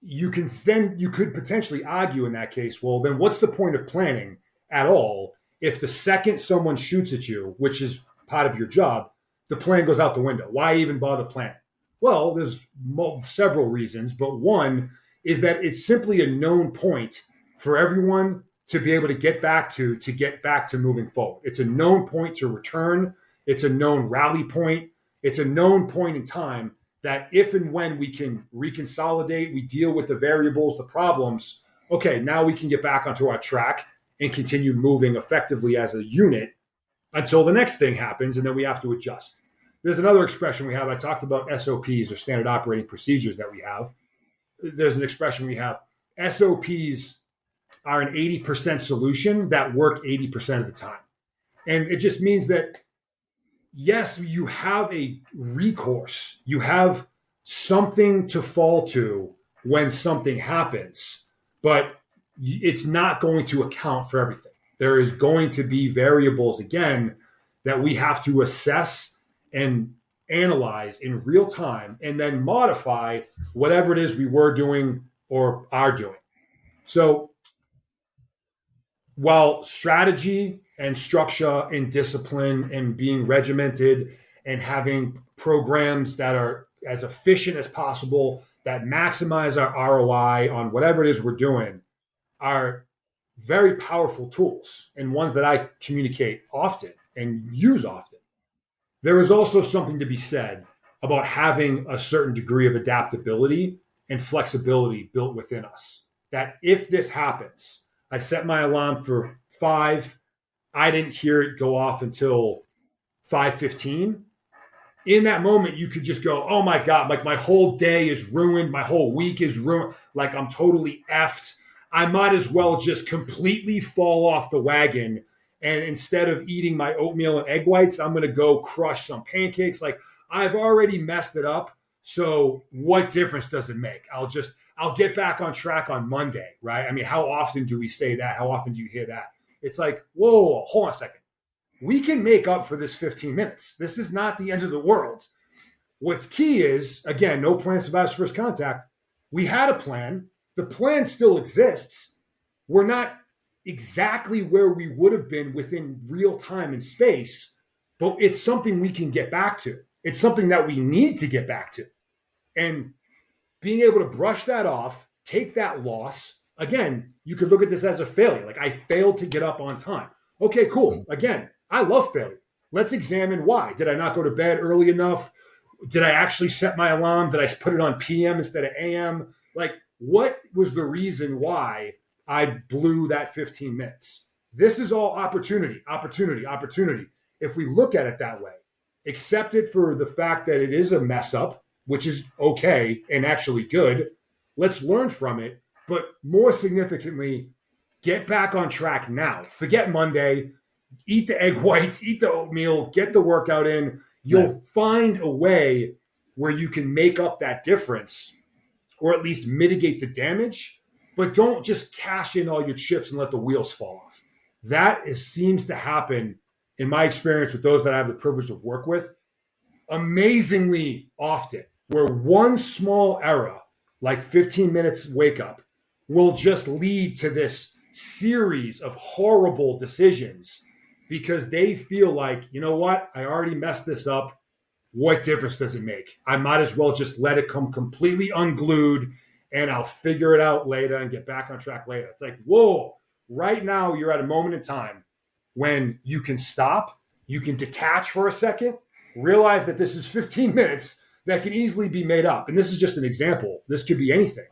you could potentially argue in that case, well, then what's the point of planning at all if the second someone shoots at you, which is part of your job, the plan goes out the window? Why even bother planning? Well, there's several reasons, but one is that it's simply a known point for everyone to be able to get back to moving forward. It's a known point to return. It's a known rally point. It's a known point in time that if and when we can reconsolidate, we deal with the variables, the problems, okay, now we can get back onto our track and continue moving effectively as a unit until the next thing happens, and then we have to adjust. There's another expression we have. I talked about SOPs, or standard operating procedures, that we have. There's an expression we have. SOPs are an 80% solution that work 80% of the time. And it just means that, yes, you have a recourse. You have something to fall to when something happens, but it's not going to account for everything. There is going to be variables, again, that we have to assess and analyze in real time, and then modify whatever it is we were doing or are doing. So while strategy and structure and discipline and being regimented and having programs that are as efficient as possible, that maximize our ROI on whatever it is we're doing, are very powerful tools, and ones that I communicate often and use often, there is also something to be said about having a certain degree of adaptability and flexibility built within us. That if this happens, I set my alarm for 5, I didn't hear it go off until 5:15. In that moment, you could just go, oh my God, like my whole day is ruined. My whole week is ruined. Like I'm totally effed. I might as well just completely fall off the wagon. And instead of eating my oatmeal and egg whites, I'm going to go crush some pancakes. Like I've already messed it up. So what difference does it make? I'll get back on track on Monday, right? I mean, how often do we say that? How often do you hear that? It's like, whoa, hold on a second. We can make up for this 15 minutes. This is not the end of the world. What's key is, again, no plan survives first contact. We had a plan. The plan still exists. We're not exactly where we would have been within real time and space, but it's something we can get back to. It's something that we need to get back to. And being able to brush that off, take that loss, again, you could look at this as a failure. Like I failed to get up on time. Okay, cool. Again, I love failure. Let's examine why. Did I not go to bed early enough? Did I actually set my alarm? Did I put it on PM instead of AM? Like, what was the reason why I blew that 15 minutes? This is all opportunity. If we look at it that way, accept it for the fact that it is a mess up, which is okay and actually good. Let's learn from it. But more significantly, get back on track now. Forget Monday. Eat the egg whites, eat the oatmeal, get the workout in. You'll find a way where you can make up that difference, or at least mitigate the damage, but don't just cash in all your chips and let the wheels fall off. That seems to happen, in my experience with those that I have the privilege to work with, amazingly often, where one small error, like 15 minutes wake up, will just lead to this series of horrible decisions, because they feel like, you know what, I already messed this up. What difference does it make? I might as well just let it come completely unglued and I'll figure it out later and get back on track later. It's like, whoa, right now you're at a moment in time when you can stop, you can detach for a second, realize that this is 15 minutes that can easily be made up. And this is just an example. This could be anything.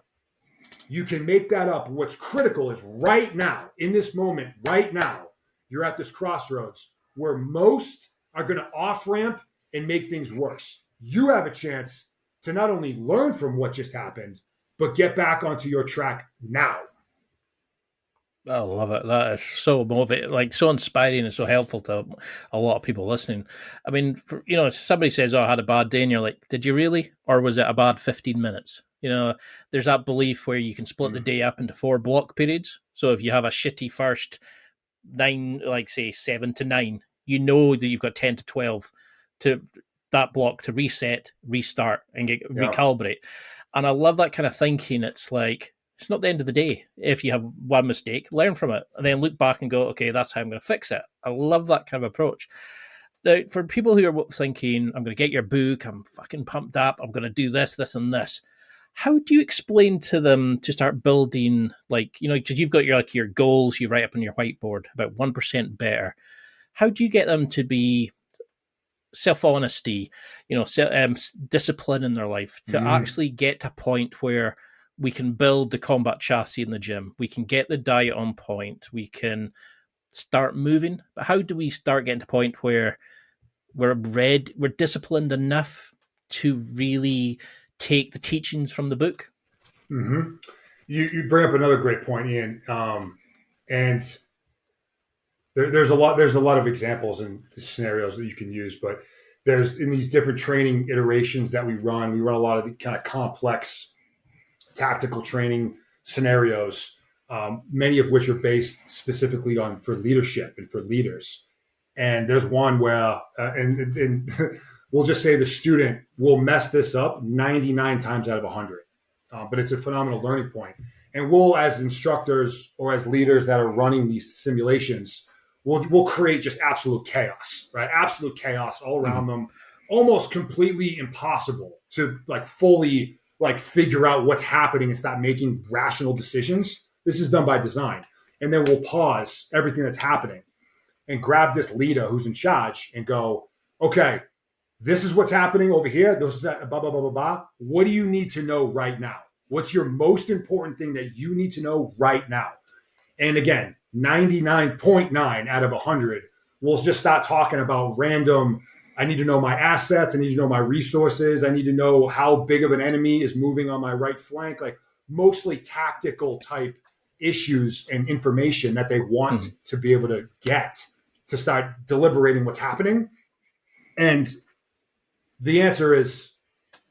You can make that up. What's critical is right now, in this moment, right now, you're at this crossroads where most are going to off-ramp and make things worse. You have a chance to not only learn from what just happened, but get back onto your track now. I love it. That is so motivating, like so inspiring and so helpful to a lot of people listening. I mean, somebody says, "Oh, I had a bad day," and you're like, "Did you really? Or was it a bad 15 minutes?" There's that belief where you can split the day up into 4 block periods. So if you have a shitty first 9, like say 7 to 9, you know that you've got 10 to 12 to that block to reset, restart, and recalibrate. And I love that kind of thinking. It's like, it's not the end of the day. If you have one mistake, learn from it, and then look back and go, okay, that's how I'm going to fix it. I love that kind of approach. Now, for people who are thinking, I'm going to get your book, I'm fucking pumped up, I'm going to do this, this, and this. How do you explain to them to start building, because you've got your goals you write up on your whiteboard, about 1% better. How do you get them to be self-honesty, discipline in their life to actually get to a point where we can build the combat chassis in the gym, we can get the diet on point, we can start moving? But how do we start getting to a point where we're disciplined enough to really take the teachings from the book? Mm-hmm. You bring up another great point, Ian. And there's a lot of examples and scenarios that you can use, but there's in these different training iterations that we run a lot of the kind of complex tactical training scenarios, many of which are based specifically for leadership and for leaders. And there's one where, and we'll just say the student will mess this up 99 times out of 100. But it's a phenomenal learning point. And we'll, as instructors or as leaders that are running these simulations, we'll create just absolute chaos, right? Absolute chaos all around them, almost completely impossible to fully figure out what's happening and start making rational decisions. This is done by design. And then we'll pause everything that's happening and grab this leader who's in charge and go, okay, this is what's happening over here. This is blah, blah, blah, blah, blah. What do you need to know right now? What's your most important thing that you need to know right now? And again, 99.9 out of 100, we'll just start talking about random, I need to know my assets. I need to know my resources. I need to know how big of an enemy is moving on my right flank, mostly tactical type issues and information that they want to be able to get to start deliberating what's happening. And the answer is,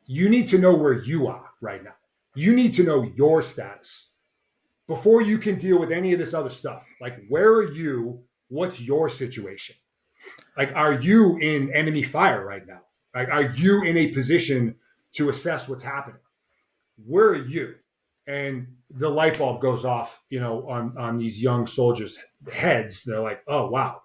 you need to know where you are right now. You need to know your status before you can deal with any of this other stuff. Where are you? What's your situation? Are you in enemy fire right now? Are you in a position to assess what's happening? Where are you? And the light bulb goes off, on these young soldiers' heads. They're like, oh, wow.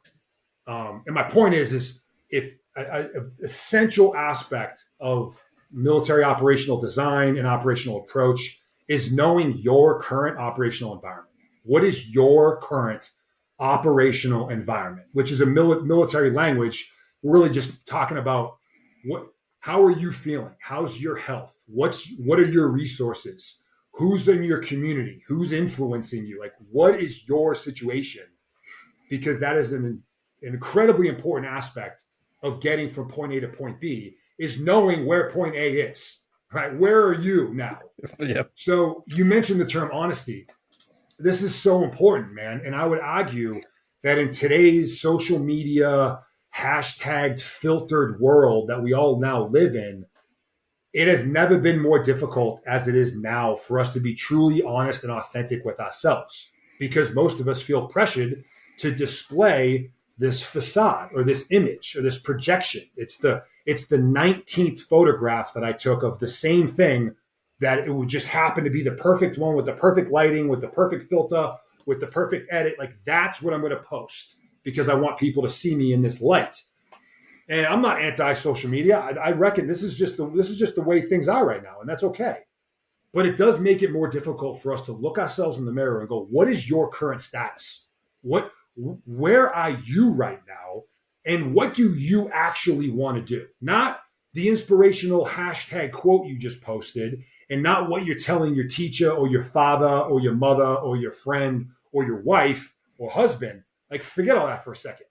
And my point is if an essential aspect of military operational design and operational approach is knowing your current operational environment. What is your current operational environment, which is a military language? We're really just talking about how are you feeling? How's your health? What are your resources? Who's in your community? Who's influencing you? What is your situation? Because that is an incredibly important aspect of getting from point A to point B, is knowing where point A is, right? Where are you now? Yep. So you mentioned the term honesty. This is so important, man. And I would argue that in today's social media, hashtagged filtered world that we all now live in, it has never been more difficult as it is now for us to be truly honest and authentic with ourselves, because most of us feel pressured to display this facade or this image or this projection. It's the 19th photograph that I took of the same thing, that it would just happen to be the perfect one with the perfect lighting, with the perfect filter, with the perfect edit. That's what I'm going to post because I want people to see me in this light. And I'm not anti-social media. I reckon this is just the way things are right now, and that's okay. but it does make it more difficult for us to look ourselves in the mirror and go, what is your current status? Where are you right now? And what do you actually want to do? Not the inspirational hashtag quote you just posted, and not what you're telling your teacher or your father or your mother or your friend or your wife or husband. Like, forget all that for a second.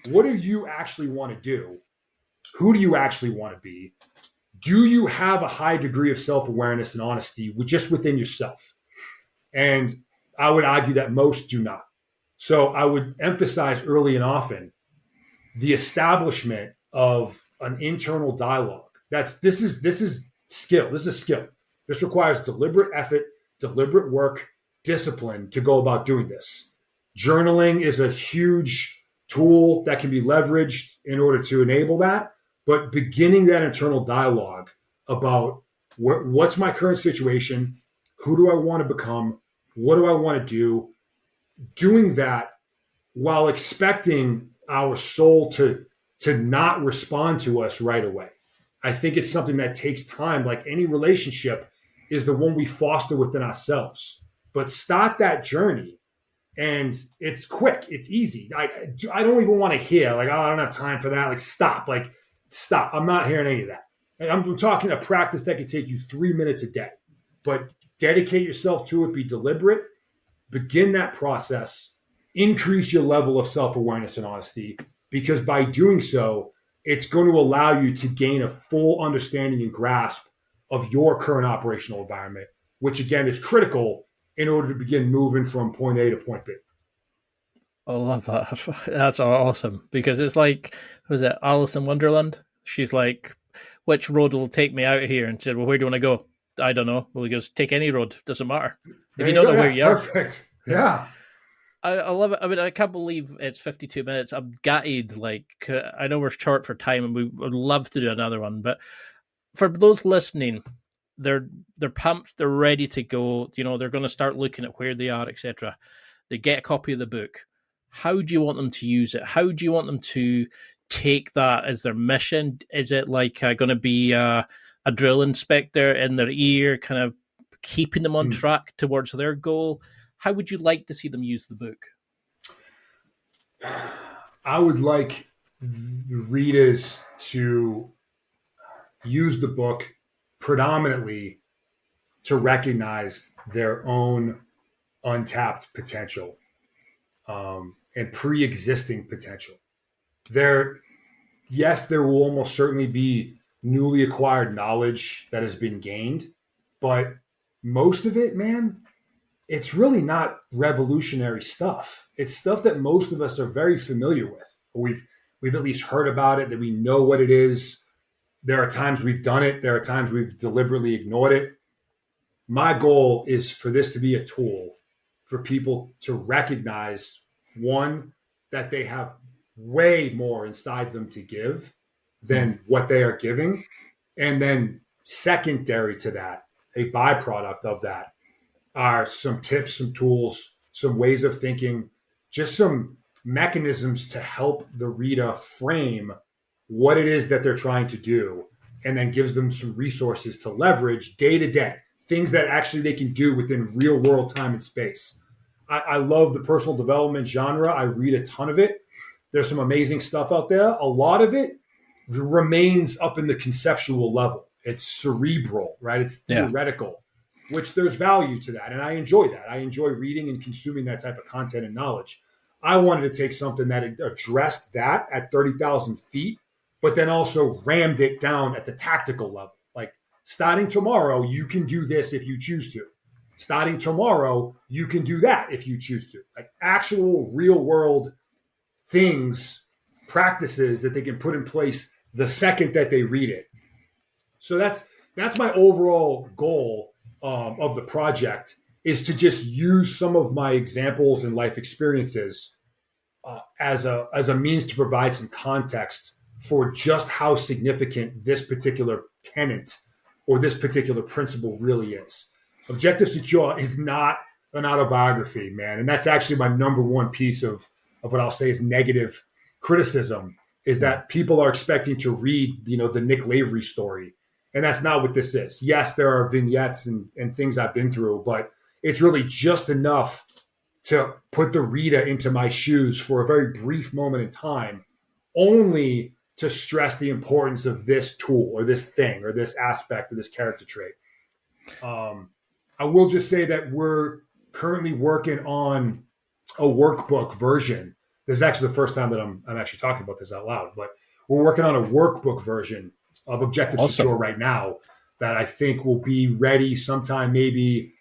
What do you actually want to do? Who do you actually want to be? Do you have a high degree of self-awareness and honesty just within yourself? And I would argue that most do not. So I would emphasize early and often the establishment of an internal dialogue. This is skill. This is a skill. This requires deliberate effort, deliberate work, discipline to go about doing this. Journaling is a huge tool that can be leveraged in order to enable that. But beginning that internal dialogue about what's my current situation, who do I want to become, what do I want to do, doing that while expecting our soul to not respond to us right away. I think it's something that takes time. Like any relationship is the one we foster within ourselves. But start that journey, and it's quick. It's easy. I don't even want to hear, like, oh, I don't have time for that. Like, stop. I'm not hearing any of that. I'm talking a practice that could take you 3 minutes a day. But dedicate yourself to it. Be deliberate. Begin that process. Increase your level of self-awareness and honesty, because by doing so, it's going to allow you to gain a full understanding and grasp of your current operational environment, which again is critical in order to begin moving from point A to point B. I love that. That's awesome, because it's like, was it Alice in Wonderland? She's like, which road will take me out of here? And she said, well, where do you want to go? I don't know. Well, he goes, take any road. Doesn't matter. If you don't know where you are. Perfect. Yeah. I love it. I mean, I can't believe it's 52 minutes. I'm gutted. Like, I know we're short for time, and we would love to do another one. But for those listening, they're pumped. They're ready to go. You know, they're going to start looking at where they are, etc. They get a copy of the book. How do you want them to use it? How do you want them to take that as their mission? Is it like going to be a drill inspector in their ear, kind of keeping them on track towards their goal? How would you like to see them use the book? I would like readers to use the book predominantly to recognize their own untapped potential and pre-existing potential. There will almost certainly be newly acquired knowledge that has been gained, but most of it, man, it's really not revolutionary stuff. It's stuff that most of us are very familiar with. We've at least heard about it, that we know what it is. There are times we've done it. There are times we've deliberately ignored it. My goal is for this to be a tool for people to recognize, one, that they have way more inside them to give than what they are giving. And then secondary to that, a byproduct of that, are some tips, some tools, some ways of thinking, just some mechanisms to help the reader frame what it is that they're trying to do, and then gives them some resources to leverage day to day, things that actually they can do within real world time and space. I love the personal development genre. I read a ton of it. There's some amazing stuff out there. A lot of it remains up in the conceptual level. It's cerebral, right? It's theoretical, which there's value to that. And I enjoy that. I enjoy reading and consuming that type of content and knowledge. I wanted to take something that addressed that at 30,000 feet, but then also rammed it down at the tactical level. Like, starting tomorrow, you can do this if you choose to. Starting tomorrow, you can do that if you choose to. Like, actual real world things, practices that they can put in place the second that they read it. So that's my overall goal of the project, is to just use some of my examples and life experiences as a means to provide some context for just how significant this particular tenet or this particular principle really is. Objective Secure is not an autobiography, man. And that's actually my number one piece of what I'll say is negative criticism, is that people are expecting to read, the Nick Lavery story And that's not what this is. Yes, there are vignettes and things I've been through, but it's really just enough to put the reader into my shoes for a very brief moment in time, only to stress the importance of this tool or this thing or this aspect of this character trait. I will just say that we're currently working on a workbook version. This is actually the first time that I'm actually talking about this out loud, but we're working on a workbook version of Objective Secure right now that I think will be ready sometime maybe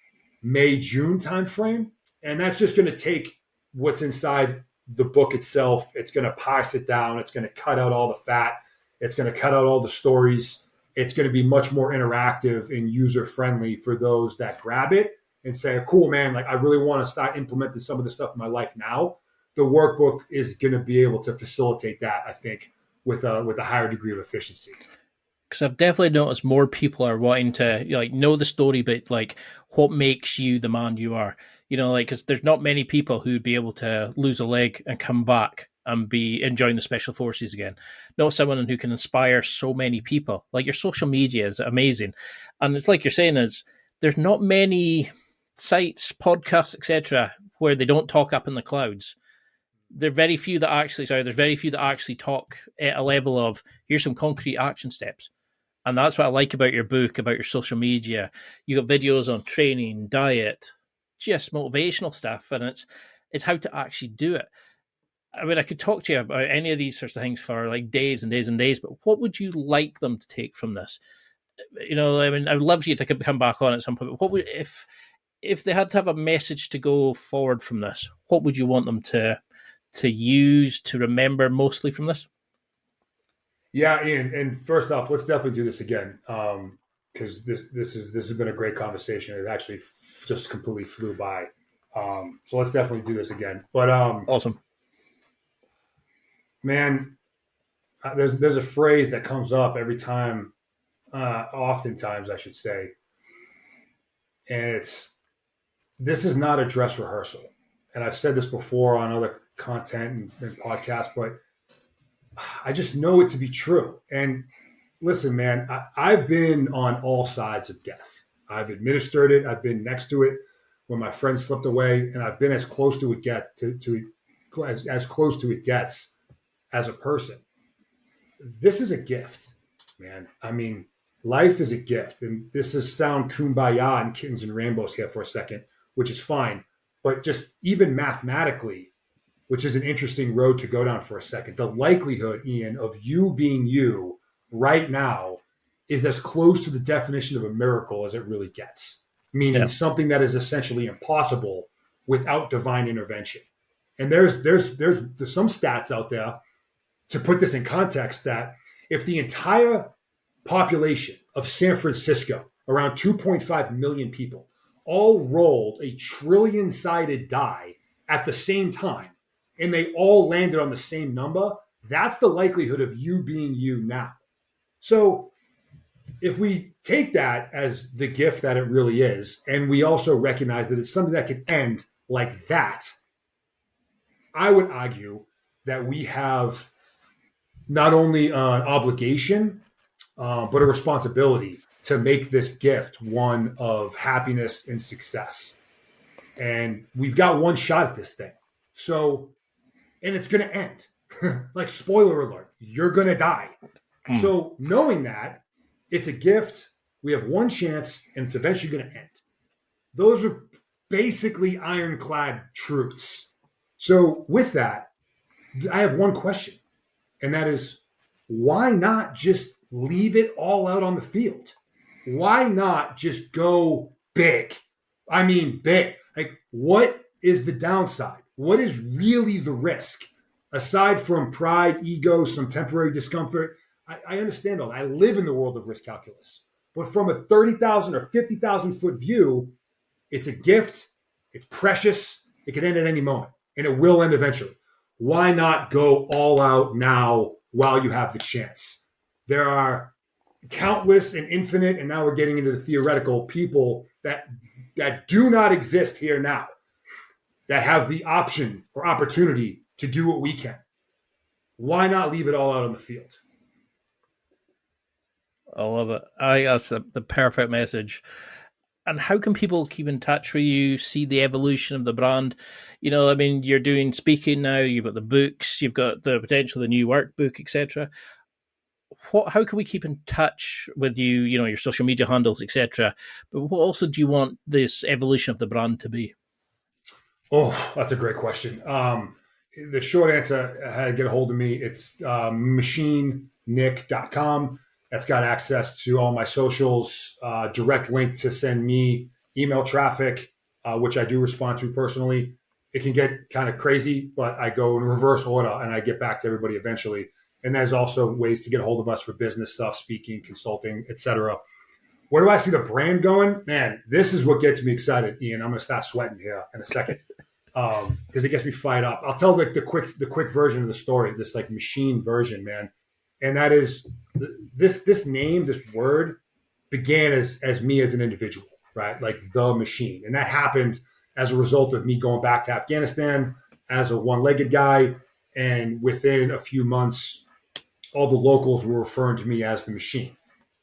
May, June timeframe. And that's just going to take what's inside the book itself. It's going to parse it down. It's going to cut out all the fat. It's going to cut out all the stories. It's going to be much more interactive and user-friendly for those that grab it and say, cool, man, like I really want to start implementing some of this stuff in my life now. The workbook is going to be able to facilitate that, I think, with a higher degree of efficiency. Because I've definitely noticed more people are wanting to know the story, but like what makes you the man you are. Because there's not many people who would be able to lose a leg and come back and be enjoying the Special Forces again. Not someone who can inspire so many people. Like your social media is amazing. And it's like you're saying is there's not many sites, podcasts, etc., where they don't talk up in the clouds. There's very few that actually talk at a level of here's some concrete action steps. And that's what I like about your book, about your social media. You got videos on training, diet, just motivational stuff, and it's how to actually do it. I mean, I could talk to you about any of these sorts of things for like days and days and days, but what would you like them to take from this? I mean, I would love for you to come back on at some point, but what would, if they had to have a message to go forward from this, what would you want them to use, to remember mostly from this? Yeah, Ian, and first off, let's definitely do this again, because this has been a great conversation. It actually just completely flew by. So let's definitely do this again. But awesome, man. There's a phrase that comes up every time, oftentimes I should say, and this is not a dress rehearsal. And I've said this before on other content and podcasts, but I just know it to be true. And listen, man, I've been on all sides of death. I've administered it. I've been next to it when my friend slipped away, and I've been as close to it as close to it gets as a person. This is a gift, man. I mean, life is a gift, and this is sound kumbaya and kittens and rainbows here for a second, which is fine. But just even mathematically, which is an interesting road to go down for a second, the likelihood, Ian, of you being you right now is as close to the definition of a miracle as it really gets, meaning something that is essentially impossible without divine intervention. And there's some stats out there to put this in context that if the entire population of San Francisco, around 2.5 million people, all rolled a trillion-sided die at the same time, and they all landed on the same number, that's the likelihood of you being you now. So if we take that as the gift that it really is, and we also recognize that it's something that could end like that, I would argue that we have not only an obligation, but a responsibility to make this gift one of happiness and success. And we've got one shot at this thing. So, and it's going to end. Like, spoiler alert, you're going to die. So knowing that it's a gift, we have one chance, and it's eventually going to end. Those are basically ironclad truths. So with that, I have one question, and that is, why not just leave it all out on the field? Why not just go big? I mean, big. Like, what is the downside? What is really the risk? Aside from pride, ego, some temporary discomfort, I understand all that. I live in the world of risk calculus. But from a 30,000 or 50,000 foot view, it's a gift. It's precious. It can end at any moment, and it will end eventually. Why not go all out now while you have the chance? There are countless and infinite, and now we're getting into the theoretical, people that do not exist here now, that have the option or opportunity to do what we can. Why not leave it all out on the field? I love it. I think that's the perfect message. And how can people keep in touch with you, see the evolution of the brand? You know, I mean, you're doing speaking now, you've got the books, you've got the potential, the new workbook, etc. How can we keep in touch with you, you know, your social media handles, etc.? But what also do you want this evolution of the brand to be? Oh, that's a great question. The short answer, how to get a hold of me, it's machinenick.com. That's got access to all my socials, direct link to send me email traffic, which I do respond to personally. It can get kind of crazy, but I go in reverse order and I get back to everybody eventually. And there's also ways to get a hold of us for business stuff, speaking, consulting, etc. Where do I see the brand going? Man, this is what gets me excited, Ian. I'm going to start sweating here in a second because it gets me fired up. I'll tell the quick version of the story, this like machine version, man. And that is this name, this word began as me as an individual, right? Like the machine. And that happened as a result of me going back to Afghanistan as a one-legged guy. And within a few months, all the locals were referring to me as the machine.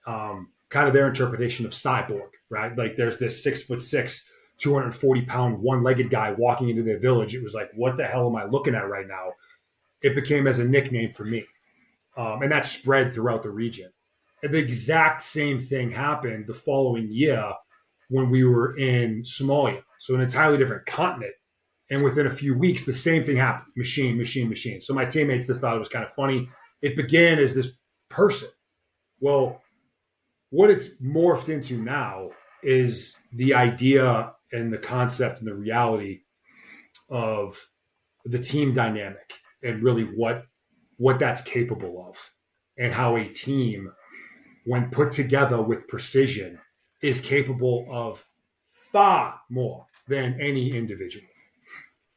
Kind of their interpretation of cyborg, right? Like there's this 6'6", 240-pound one-legged guy walking into their village. It was like, what the hell am I looking at right now? It became as a nickname for me. And that spread throughout the region. And the exact same thing happened the following year when we were in Somalia. So an entirely different continent. And within a few weeks, the same thing happened. Machine, machine, machine. So my teammates just thought it was kind of funny. It began as this person. Well, what it's morphed into now is the idea and the concept and the reality of the team dynamic and really what that's capable of and how a team, when put together with precision, is capable of far more than any individual.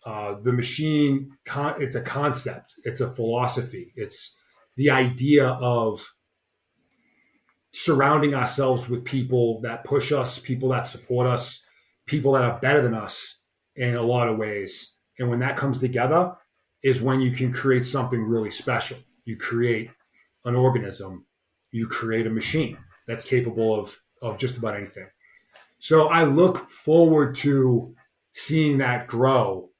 The machine, it's a concept, it's a philosophy, it's the idea of surrounding ourselves with people that push us, people that support us, people that are better than us in a lot of ways. And when that comes together is when you can create something really special. You create an organism, you create a machine that's capable of just about anything. So I look forward to seeing that grow,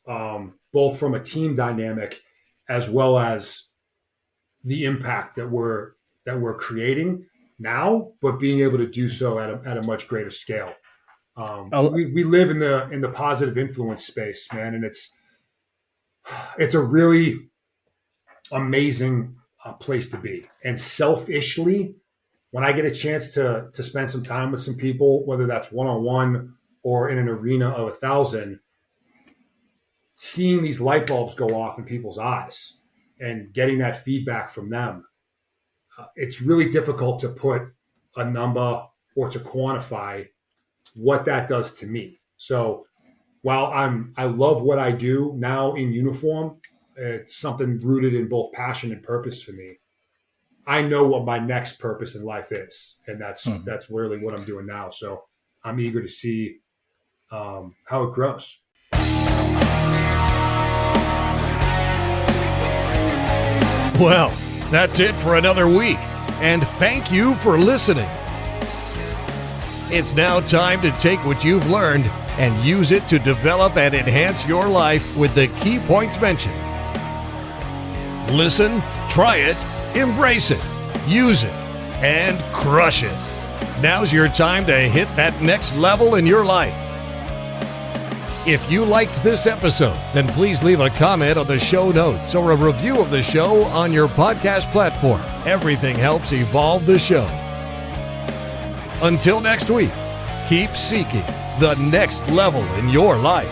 both from a team dynamic as well as the impact that we're creating now, but being able to do so at a much greater scale. We live in the positive influence space, man, and it's a really amazing place to be. And selfishly, when I get a chance to spend some time with some people, whether that's one-on-one or in an arena of 1,000, seeing these light bulbs go off in people's eyes and getting that feedback from them, it's really difficult to put a number or to quantify what that does to me. So while I love what I do now in uniform, it's something rooted in both passion and purpose for me. I know what my next purpose in life is, and that's really what I'm doing now. So I'm eager to see how it grows. Well, that's it for another week, and thank you for listening. It's now time to take what you've learned and use it to develop and enhance your life with the key points mentioned. Listen, try it, embrace it, use it, and crush it. Now's your time to hit that next level in your life. If you liked this episode, then please leave a comment on the show notes or a review of the show on your podcast platform. Everything helps evolve the show. Until next week, keep seeking the next level in your life.